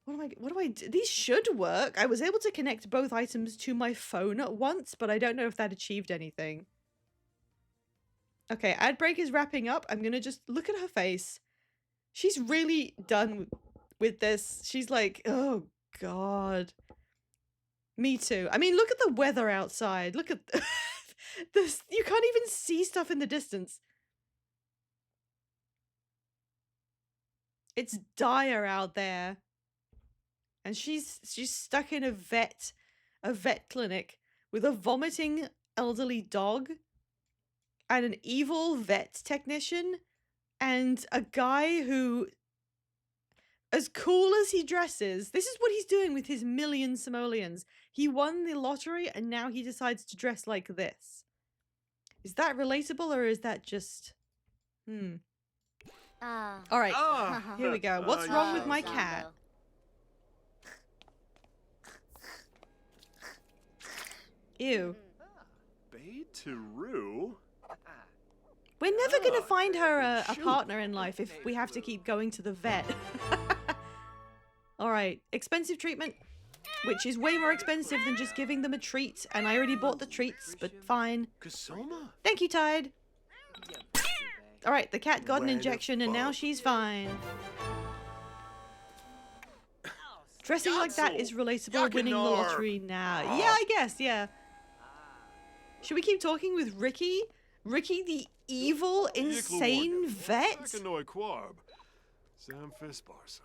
What do I do? These should work. I was able to connect both items to my phone at once, but I don't know if that achieved anything. Okay, ad break is wrapping up. I'm gonna just look at her face. She's really done with this. She's like, oh God. Me too. I mean, look at the weather outside. Look at this. You can't even see stuff in the distance. It's dire out there. And she's stuck in a vet clinic with a vomiting elderly dog and an evil vet technician and a guy who, as cool as he dresses, this is what he's doing with his million simoleons. He won the lottery and now he decides to dress like this. Is that relatable or is that just... All right, here we go. What's wrong with my cat? Ew. Beidou? We're never gonna find her a partner in life if we have to keep going to the vet. Alright, expensive treatment, which is way more expensive than just giving them a treat, and I already bought the treats, but fine. Kasoma? Thank you, Tide. Alright, the cat got an injection and now she's fine. Dressing like that is relatable, winning the lottery now. Yeah, I guess, yeah. Should we keep talking with Ricky? Ricky, the evil, insane vet? Quarb. Sam Fisparsa.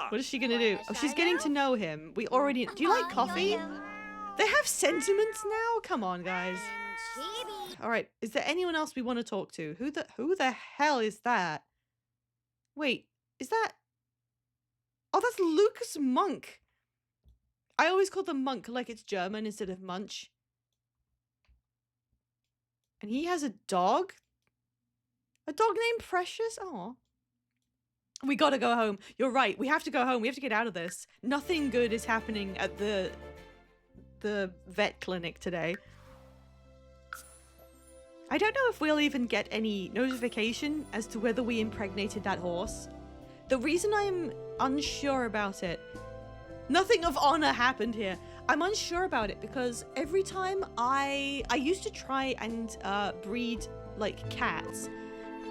What is she gonna do? Oh, she's getting to know him. We already... Do you like coffee? They have sentiments now? Come on, guys. Alright, is there anyone else we want to talk to? Who the hell is that? Wait, is that... Oh, that's Lucas Monk. I always call them Monk like it's German instead of Munch. And he has a dog? A dog named Precious? Oh. We gotta go home. You're right. We have to go home. We have to get out of this. Nothing good is happening at the vet clinic today. I don't know if we'll even get any notification as to whether we impregnated that horse. The reason I'm unsure about it, nothing of honor happened here. I'm unsure about it because every time I used to try and breed like cats,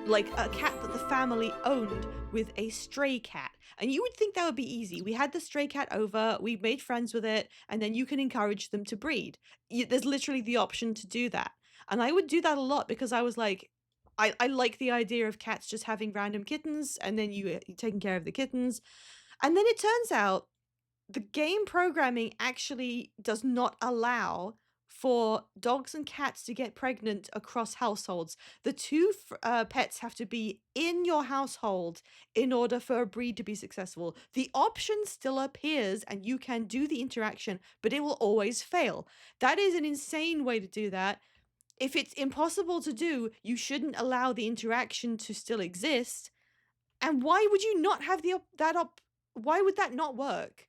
like a cat that the family owned with a stray cat. And you would think that would be easy. We had the stray cat over, we made friends with it, and then you can encourage them to breed. There's literally the option to do that. And I would do that a lot because I was like, I like the idea of cats just having random kittens and then you're taking care of the kittens. And then it turns out the game programming actually does not allow for dogs and cats to get pregnant across households. The two pets have to be in your household in order for a breed to be successful. The option still appears and you can do the interaction, but it will always fail. That is an insane way to do that. If it's impossible to do, you shouldn't allow the interaction to still exist. And why would you not have why would that not work?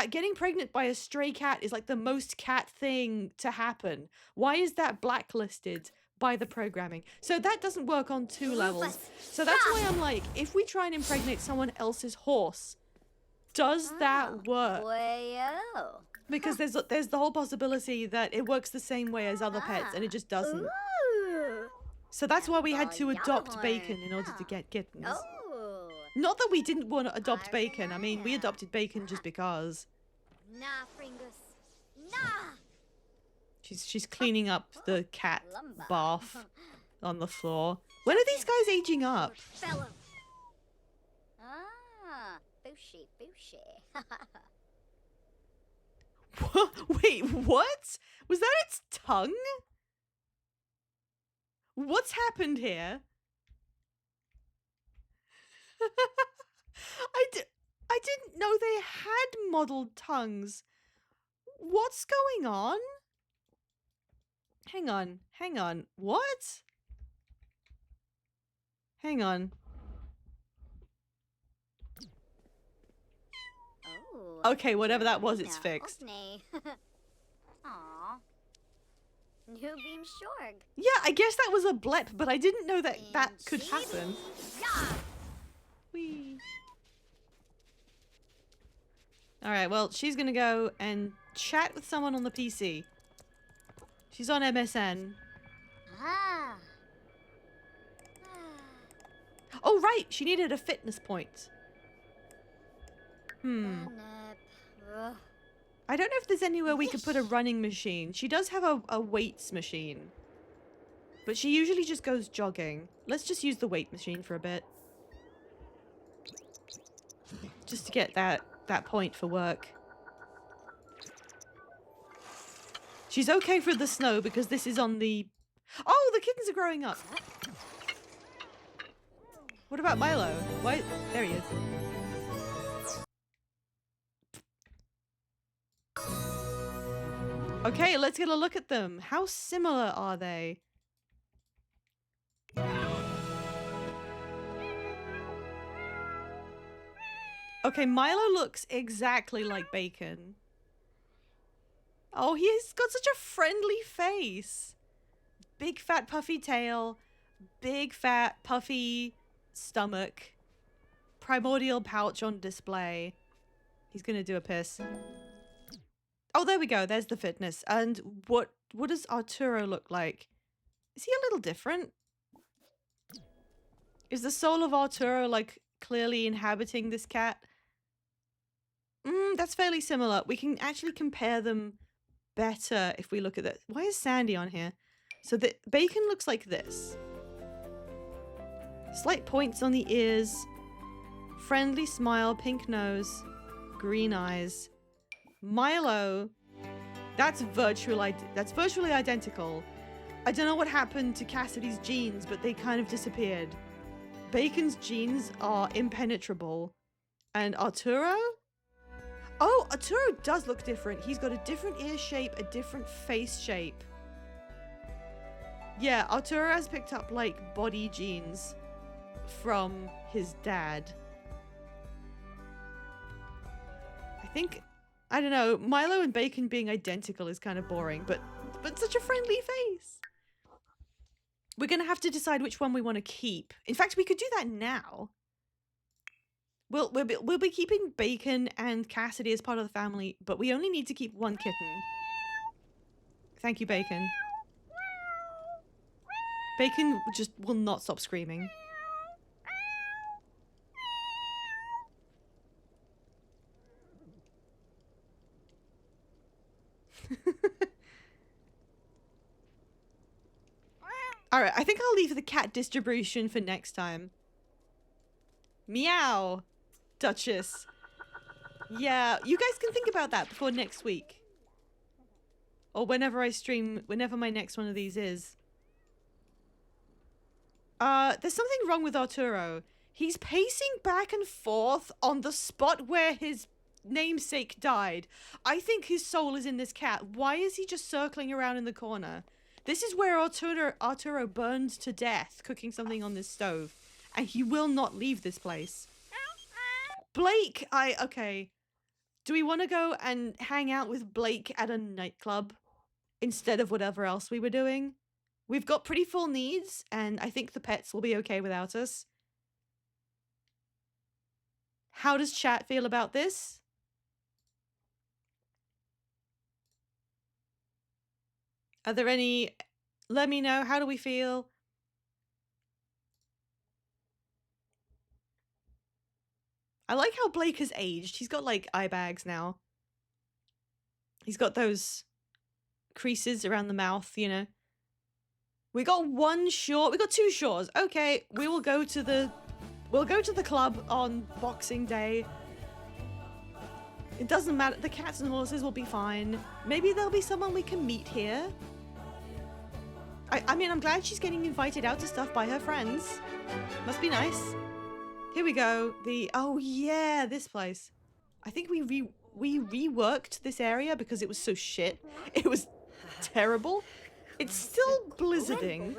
Getting pregnant by a stray cat is like the most cat thing to happen. Why is that blacklisted by the programming? So that doesn't work on two levels. So that's why I'm like, if we try and impregnate someone else's horse, does that work? Because there's the whole possibility that it works the same way as other pets and it just doesn't. So that's why we had to adopt Bacon in order to get kittens. Not that we didn't want to adopt Bacon. I mean, we adopted Bacon just because. Nah, Fringus. Nah. She's cleaning up the cat bath on the floor. When are these guys aging up? Fellow. Ah, booshy, booshy. Wait, what? Was that its tongue? What's happened here? I didn't know they had modeled tongues. What's going on? Hang on. What? Hang on. Oh, Okay, whatever that was, it's no, fixed. Aw. New beam Shorg. Yeah, I guess that was a blep, but I didn't know that could happen. Whee. Alright, well, she's gonna go and chat with someone on the PC. She's on MSN. Ah. Oh, right! She needed a fitness point. I don't know if there's anywhere we could put a running machine. She does have a weights machine. But she usually just goes jogging. Let's just use the weight machine for a bit. Just to get that that point for work. She's okay for the snow because this is on the... Oh, the kittens are growing up. What about Milo? Why? There he is. Okay, let's get a look at them. How similar are they? Okay, Milo looks exactly like Bacon. Oh, he's got such a friendly face. Big fat puffy tail, big fat puffy stomach, primordial pouch on display. He's gonna do a piss. Oh, there we go. There's the fitness. And what does Arturo look like? Is he a little different? Is the soul of Arturo like clearly inhabiting this cat? That's fairly similar. We can actually compare them better if we look at that. Why is Sandy on here? So the Bacon looks like this. Slight points on the ears. Friendly smile, pink nose, green eyes. Milo, that's virtually identical. I don't know what happened to Cassidy's genes, but they kind of disappeared. Bacon's genes are impenetrable. And Arturo? Oh, Arturo does look different. He's got a different ear shape, a different face shape. Yeah, Arturo has picked up, like, body genes from his dad. I don't know, Milo and Bacon being identical is kind of boring, but such a friendly face. We're gonna have to decide which one we want to keep. In fact, we could do that now. We'll be keeping Bacon and Cassidy as part of the family, but we only need to keep one kitten. Thank you, Bacon. Bacon just will not stop screaming. Alright, I think I'll leave the cat distribution for next time. Meow, Duchess. Yeah, you guys can think about that before next week. Or whenever I stream, whenever my next one of these is. There's something wrong with Arturo. He's pacing back and forth on the spot where his namesake died. I think his soul is in this cat. Why is he just circling around in the corner? This is where Arturo burned to death cooking something on this stove. And he will not leave this place. Blake, okay. Do we want to go and hang out with Blake at a nightclub instead of whatever else we were doing? We've got pretty full needs, and I think the pets will be okay without us. How does chat feel about this? Are there any... Let me know, how do we feel? I like how Blake has aged. He's got, like, eye bags now. He's got those creases around the mouth, you know. We got one shore. We got two shores. Okay, we will go to the... We'll go to the club on Boxing Day. It doesn't matter. The cats and horses will be fine. Maybe there'll be someone we can meet here. I mean, I'm glad she's getting invited out to stuff by her friends. Must be nice. Here we go. Oh yeah, this place. I think we reworked this area because it was so shit. It was terrible. It's still blizzarding.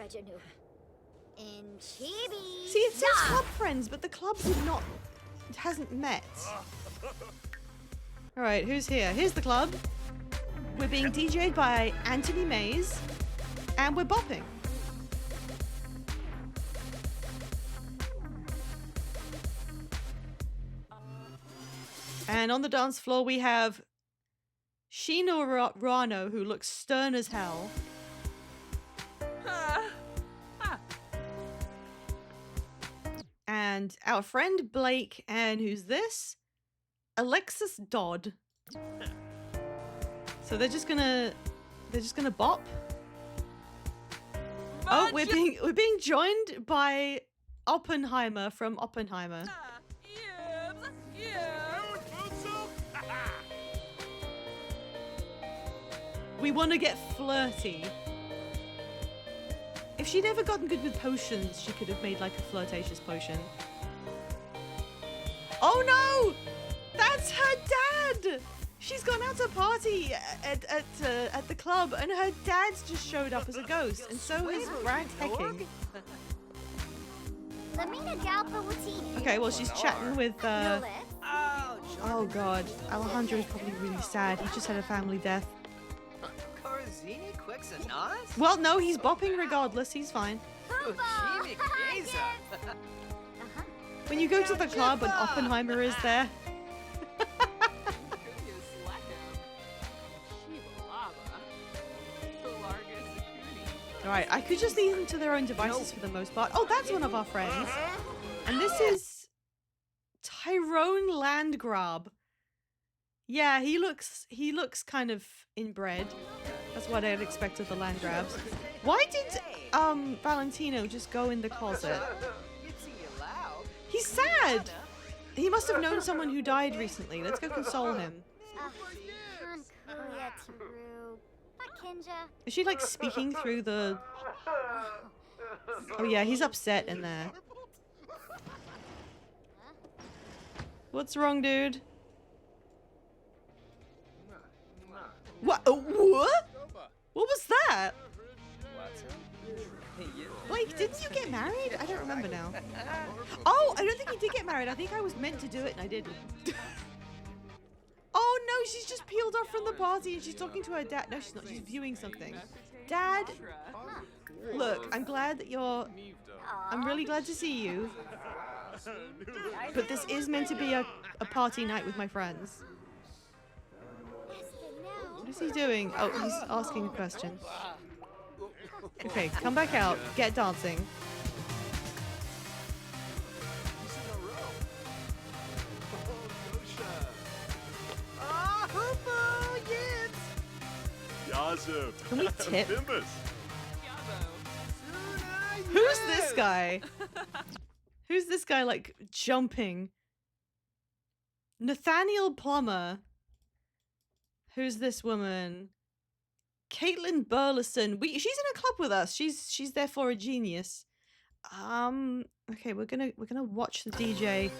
See, it says club friends, but the club hasn't met. All right, who's here? Here's the club. We're being DJ'd by Anthony Mays, and we're bopping. And on the dance floor, we have Sheena Rano, who looks stern as hell. And our friend Blake, and who's this? Alexis Dodd. So they're just gonna bop. Oh, we're being joined by Oppenheimer from Oppenheimer. We want to get flirty. If she'd ever gotten good with potions, she could have made like a flirtatious potion. Oh no! That's her dad! She's gone out to party at the club, and her dad's just showed up as a ghost, and so is Bragg Hecking. Lamina Galpa Watini. Okay, well she's chatting with Nole. oh god, Alejandro's probably really sad. He just had a family death. Corazini Quexanas? Well, no, he's bopping regardless. He's fine. Jimmy Geza. When you go to the club and Oppenheimer is there, alright, I could just leave them to their own devices for the most part. Oh, that's one of our friends. And this is Tyrone Landgrab. Yeah, he looks kind of inbred. That's what I'd expect of the Landgrabs. Why did Valentino just go in the closet? He's sad! He must have known someone who died recently. Let's go console him. Is she like speaking through the... Oh yeah, he's upset in there. What's wrong, dude? What? What? What was that? Blake, didn't you get married? I don't remember now. Oh, I don't think he did get married. I think I was meant to do it and I didn't. Oh no, she's just peeled off from the party and she's talking to her dad. No, she's not. She's viewing something. Dad, look, I'm glad that you're... I'm really glad to see you. But this is meant to be a party night with my friends. What is he doing? Oh, he's asking a question. Okay, come back out. Get dancing. Can we tip? Who's this guy? Who's this guy like jumping? Nathaniel Plummer. Who's this woman? Caitlin Burleson. She's in a club with us. She's therefore a genius. Okay, we're gonna watch the DJ.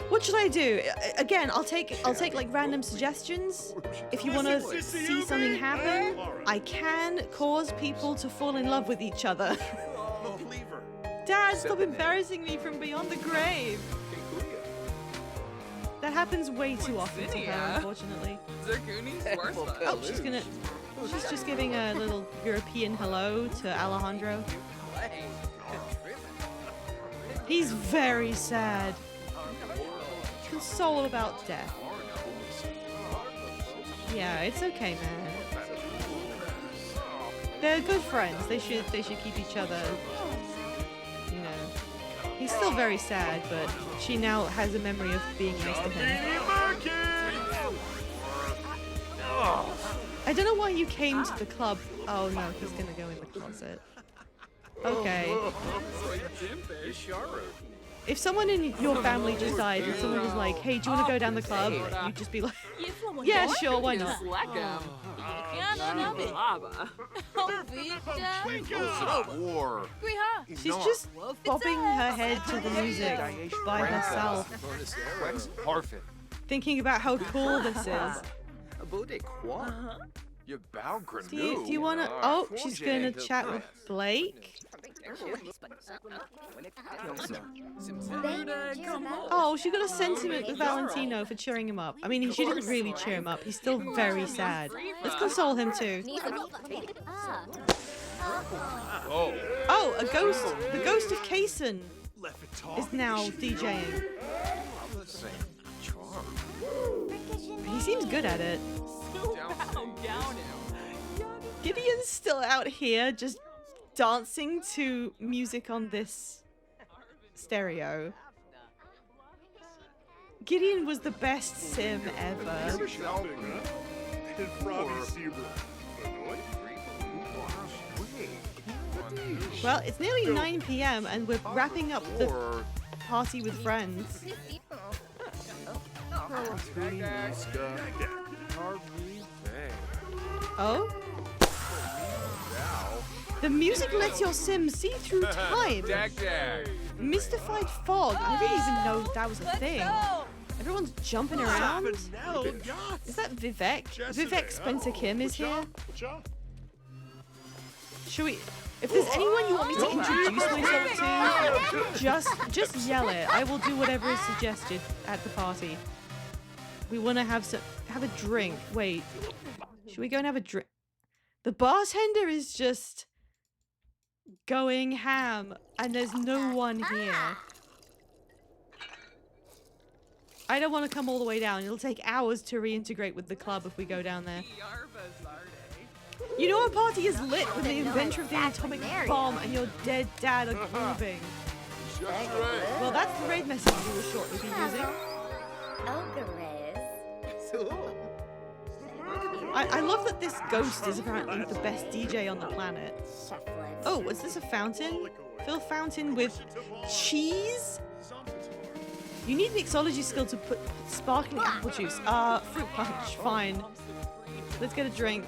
What should I do? Again, I'll take like random suggestions. If you want to see something happen, I can cause people to fall in love with each other. Dad, stop embarrassing me from beyond the grave. That happens way too often to her, unfortunately. Oh, she's just giving a little European hello to Alejandro. He's very sad. Console about death. Yeah, it's okay, man. They're good friends. They should keep each other. You know. He's still very sad, but she now has a memory of being nice to him. I don't know why you came to the club. Oh no, he's gonna go in the closet. Okay. If someone in your family just died and someone was like, hey, do you want to go down the club? You'd just be like, yeah, sure, why not? She's just bobbing her head to the music by herself, thinking about how cool this is. Do you want to... Oh, she's going to chat with Blake. Oh, she got a sentiment with Valentino for cheering him up. I mean, she didn't really cheer him up. He's still very sad. Let's console him too. Oh, a ghost. The ghost of Kaysen is now DJing. He seems good at it. Gideon's still out here just dancing to music on this stereo. Gideon was the best sim ever. Well, it's nearly 9 p.m. and we're wrapping up the party with friends. Oh? The music lets your sim see through time. Mystified fog. I didn't even know that was a thing. Everyone's jumping around. Is that Vivek? Vivek Spencer Kim is here. Should we? If there's anyone you want me to introduce myself to, just yell it. I will do whatever is suggested at the party. We want to have a drink. Wait, should we go and have a drink? The bartender is just going ham, and there's no one here. I don't want to come all the way down. It'll take hours to reintegrate with the club if we go down there. You know a party is lit when the inventor of the atomic bomb and your dead dad are grooving. Well, that's the raid message we will shortly be using. I love that this ghost is apparently the best DJ on the planet. Oh, is this a fountain? Fill fountain with cheese? You need an mixology skill to put sparkling apple juice. Fruit punch. Fine. Let's get a drink.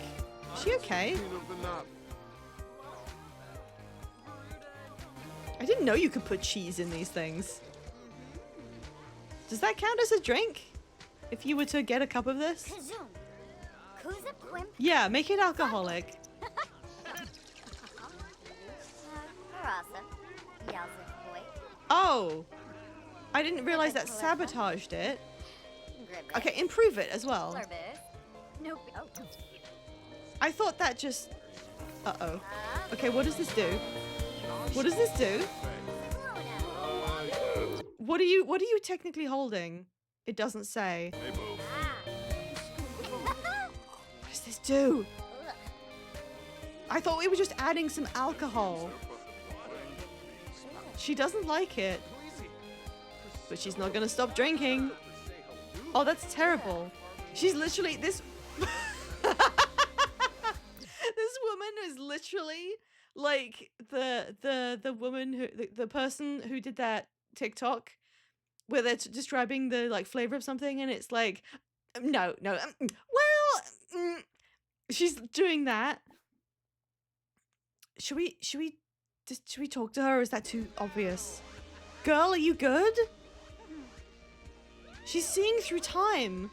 Is she okay? I didn't know you could put cheese in these things. Does that count as a drink? If you were to get a cup of this? Yeah, make it alcoholic. Oh! I didn't realize that sabotaged it. Okay, improve it as well. I thought that just... Uh-oh. Okay, what does this do? What does this do? What are you technically holding? It doesn't say. What does this do? I thought we were just adding some alcohol. She doesn't like it. But she's not gonna stop drinking. Oh, that's terrible. She's literally this. This woman is literally like the woman who the person who did that TikTok where they're describing the like flavor of something, and it's like, she's doing that. Should we talk to her, or is that too obvious? Girl, are you good? She's seeing through time.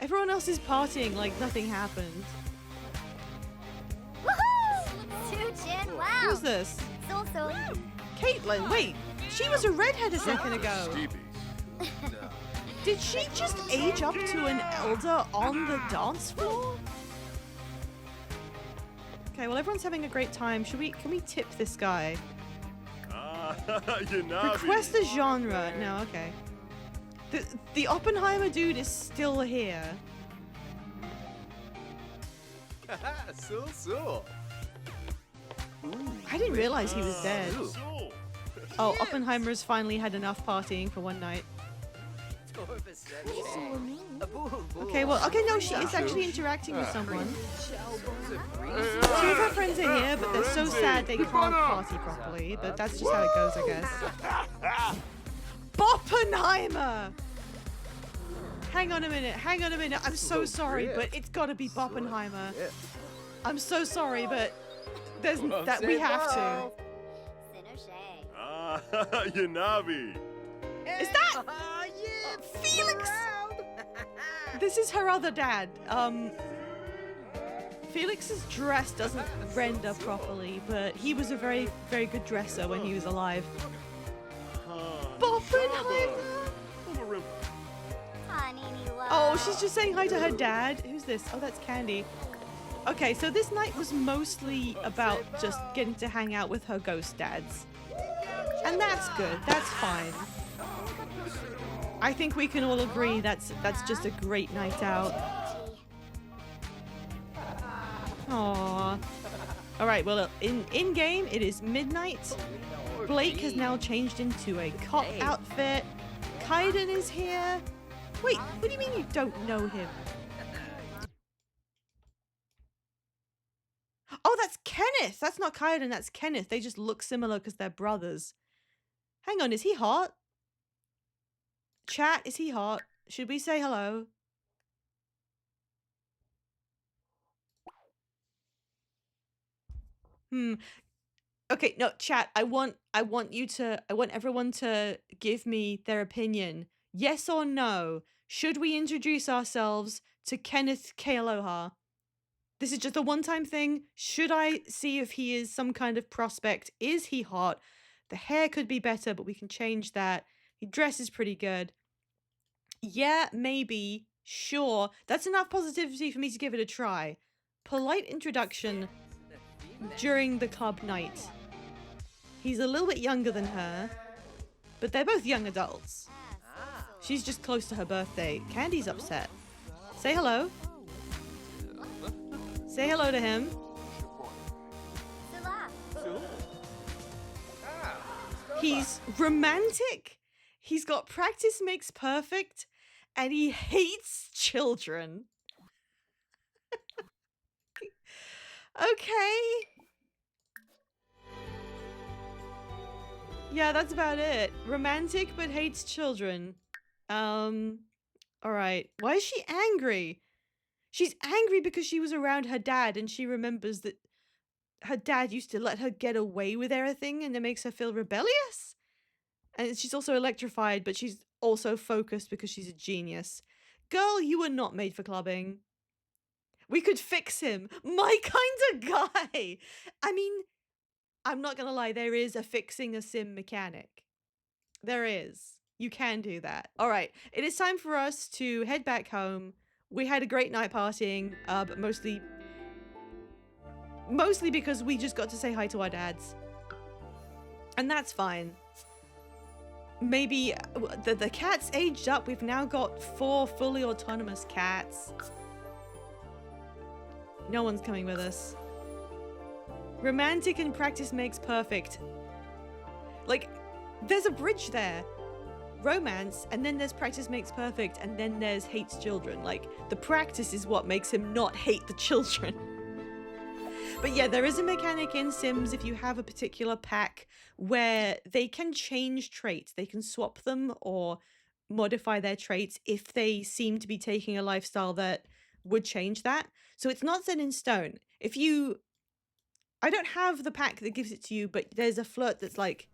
Everyone else is partying like nothing happened. Who's this? Caitlin, wait. She was a redhead a second ago. Did she just age up to an elder on the dance floor? Okay, well everyone's having a great time. Can we tip this guy? Request a genre. No, okay. The Oppenheimer dude is still here. I didn't realize he was dead. Oh, Oppenheimer's finally had enough partying for one night. Okay, well, okay, no, she is actually interacting with someone. Two of her friends are here, but they're so sad they can't party properly. But that's just how it goes, I guess. Boppenheimer! Hang on a minute. I'm so sorry, but it's gotta be Boppenheimer. I'm so sorry, but we have to. Yanavi. Is that Felix? This is her other dad. Felix's dress doesn't render properly, but he was a very, very good dresser when he was alive. Boppenheimer! Oh, she's just saying hi to her dad. Who's this? Oh, that's Candy. Okay, so this night was mostly about just getting to hang out with her ghost dads. And that's good. That's fine. I think we can all agree that's just a great night out. Aww. Alright, well, in game, it is midnight. Blake has now changed into a cop outfit. Kaiden is here. Wait, what do you mean you don't know him? Oh, that's Kenneth! That's not Kaiden, that's Kenneth. They just look similar because they're brothers. Hang on, is he hot? Chat, is he hot? Should we say hello? Okay, no, chat. I want everyone to give me their opinion. Yes or no? Should we introduce ourselves to Kenneth K. Aloha? This is just a one-time thing. Should I see if he is some kind of prospect? Is he hot? The hair could be better, but we can change that. He dresses pretty good. Yeah, maybe. Sure. That's enough positivity for me to give it a try. Polite introduction during the club night. He's a little bit younger than her, but they're both young adults. She's just close to her birthday. Candy's upset. Say hello. Say hello to him. He's romantic. He's got practice makes perfect, and he hates children. Okay. Yeah, that's about it. Romantic but hates children. Alright. Why is she angry? She's angry because she was around her dad and she remembers that her dad used to let her get away with everything and it makes her feel rebellious. And she's also electrified, but she's also focused because she's a genius. Girl, you were not made for clubbing. We could fix him. My kind of guy. I mean, I'm not gonna lie, there is a fixing a sim mechanic. There is. You can do that. Alright, it is time for us to head back home. We had a great night partying, but mostly because we just got to say hi to our dads. And that's fine. Maybe the cat's aged up. We've now got 4 fully autonomous cats. No one's coming with us. Romantic and practice makes perfect. Like, there's a bridge there. Romance, and then there's practice makes perfect, and then there's hates children. Like, the practice is what makes him not hate the children. But yeah, there is a mechanic in Sims if you have a particular pack where they can change traits. They can swap them or modify their traits if they seem to be taking a lifestyle that would change that. So it's not set in stone. If you... I don't have the pack that gives it to you, but there's a flirt that's like...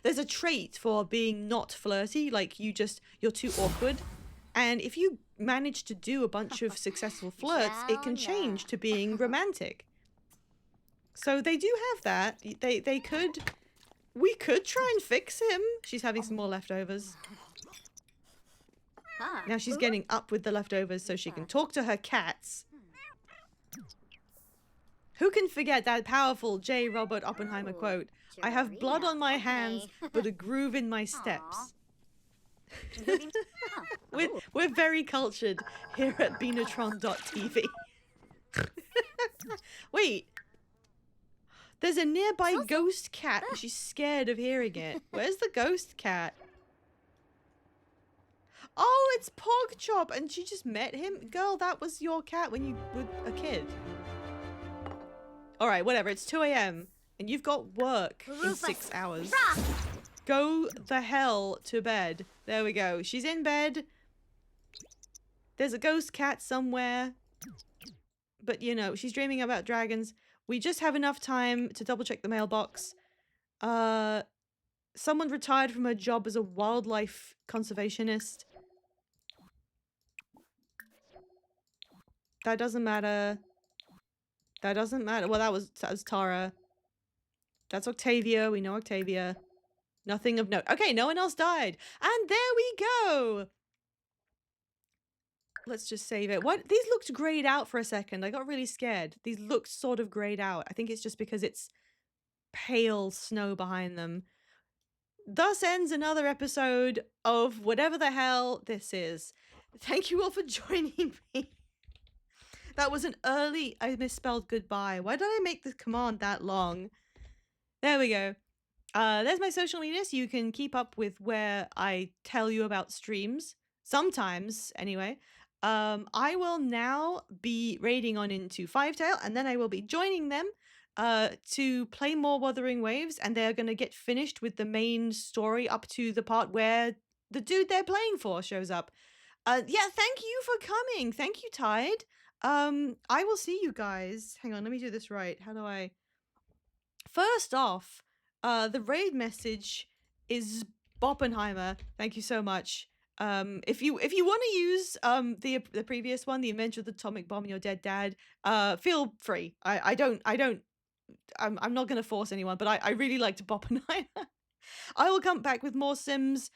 There's a trait for being not flirty, like you're too awkward. And if you manage to do a bunch of successful flirts, it can change to being romantic. So they do have that. We could try and fix him. She's having some more leftovers. Now she's getting up with the leftovers so she can talk to her cats. Who can forget that powerful J. Robert Oppenheimer quote? I have blood on my hands, but a groove in my steps. We're very cultured here at Beanatron.tv. Wait. There's a nearby ghost cat and she's scared of hearing it. Where's the ghost cat? Oh, it's Porkchop and she just met him? Girl, that was your cat when you were a kid. Alright, whatever. It's 2 a.m. and you've got work in 6 hours. Go the hell to bed. There we go. She's in bed. There's a ghost cat somewhere. But, you know, she's dreaming about dragons. We just have enough time to double check the mailbox. Someone retired from her job as a wildlife conservationist. That doesn't matter. That doesn't matter. Well, that was Tara. That's Octavia. We know Octavia. Nothing of note. Okay, no one else died. And there we go. Let's just save it. What? These looked grayed out for a second. I got really scared. These looked sort of grayed out. I think it's just because it's pale snow behind them. Thus ends another episode of whatever the hell this is. Thank you all for joining me. That was an early... I misspelled goodbye. Why did I make the command that long? There we go. There's my social media, so you can keep up with where I tell you about streams. Sometimes, anyway. I will now be raiding on into Fivetail, and then I will be joining them to play more Wuthering Waves, and they're going to get finished with the main story up to the part where the dude they're playing for shows up. Yeah, thank you for coming. Thank you, Tide. I will see you guys. Hang on, let me do this right. How do I? First off, the raid message is Boppenheimer. Thank you so much. If you want to use the previous one, the invention of the atomic bomb, and your dead dad, feel free. I'm not gonna force anyone, but I really liked Boppenheimer. I will come back with more Sims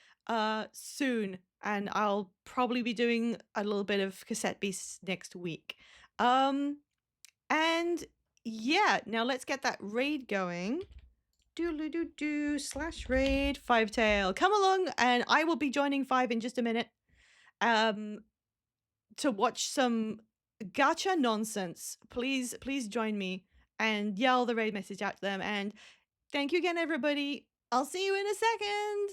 soon, and I'll probably be doing a little bit of Cassette Beasts next week. And yeah, now let's get that raid going. /raid 5tail. Come along, and I will be joining 5 in just a minute. To watch some gacha nonsense. Please join me and yell the raid message out to them. And thank you again, everybody. I'll see you in a second.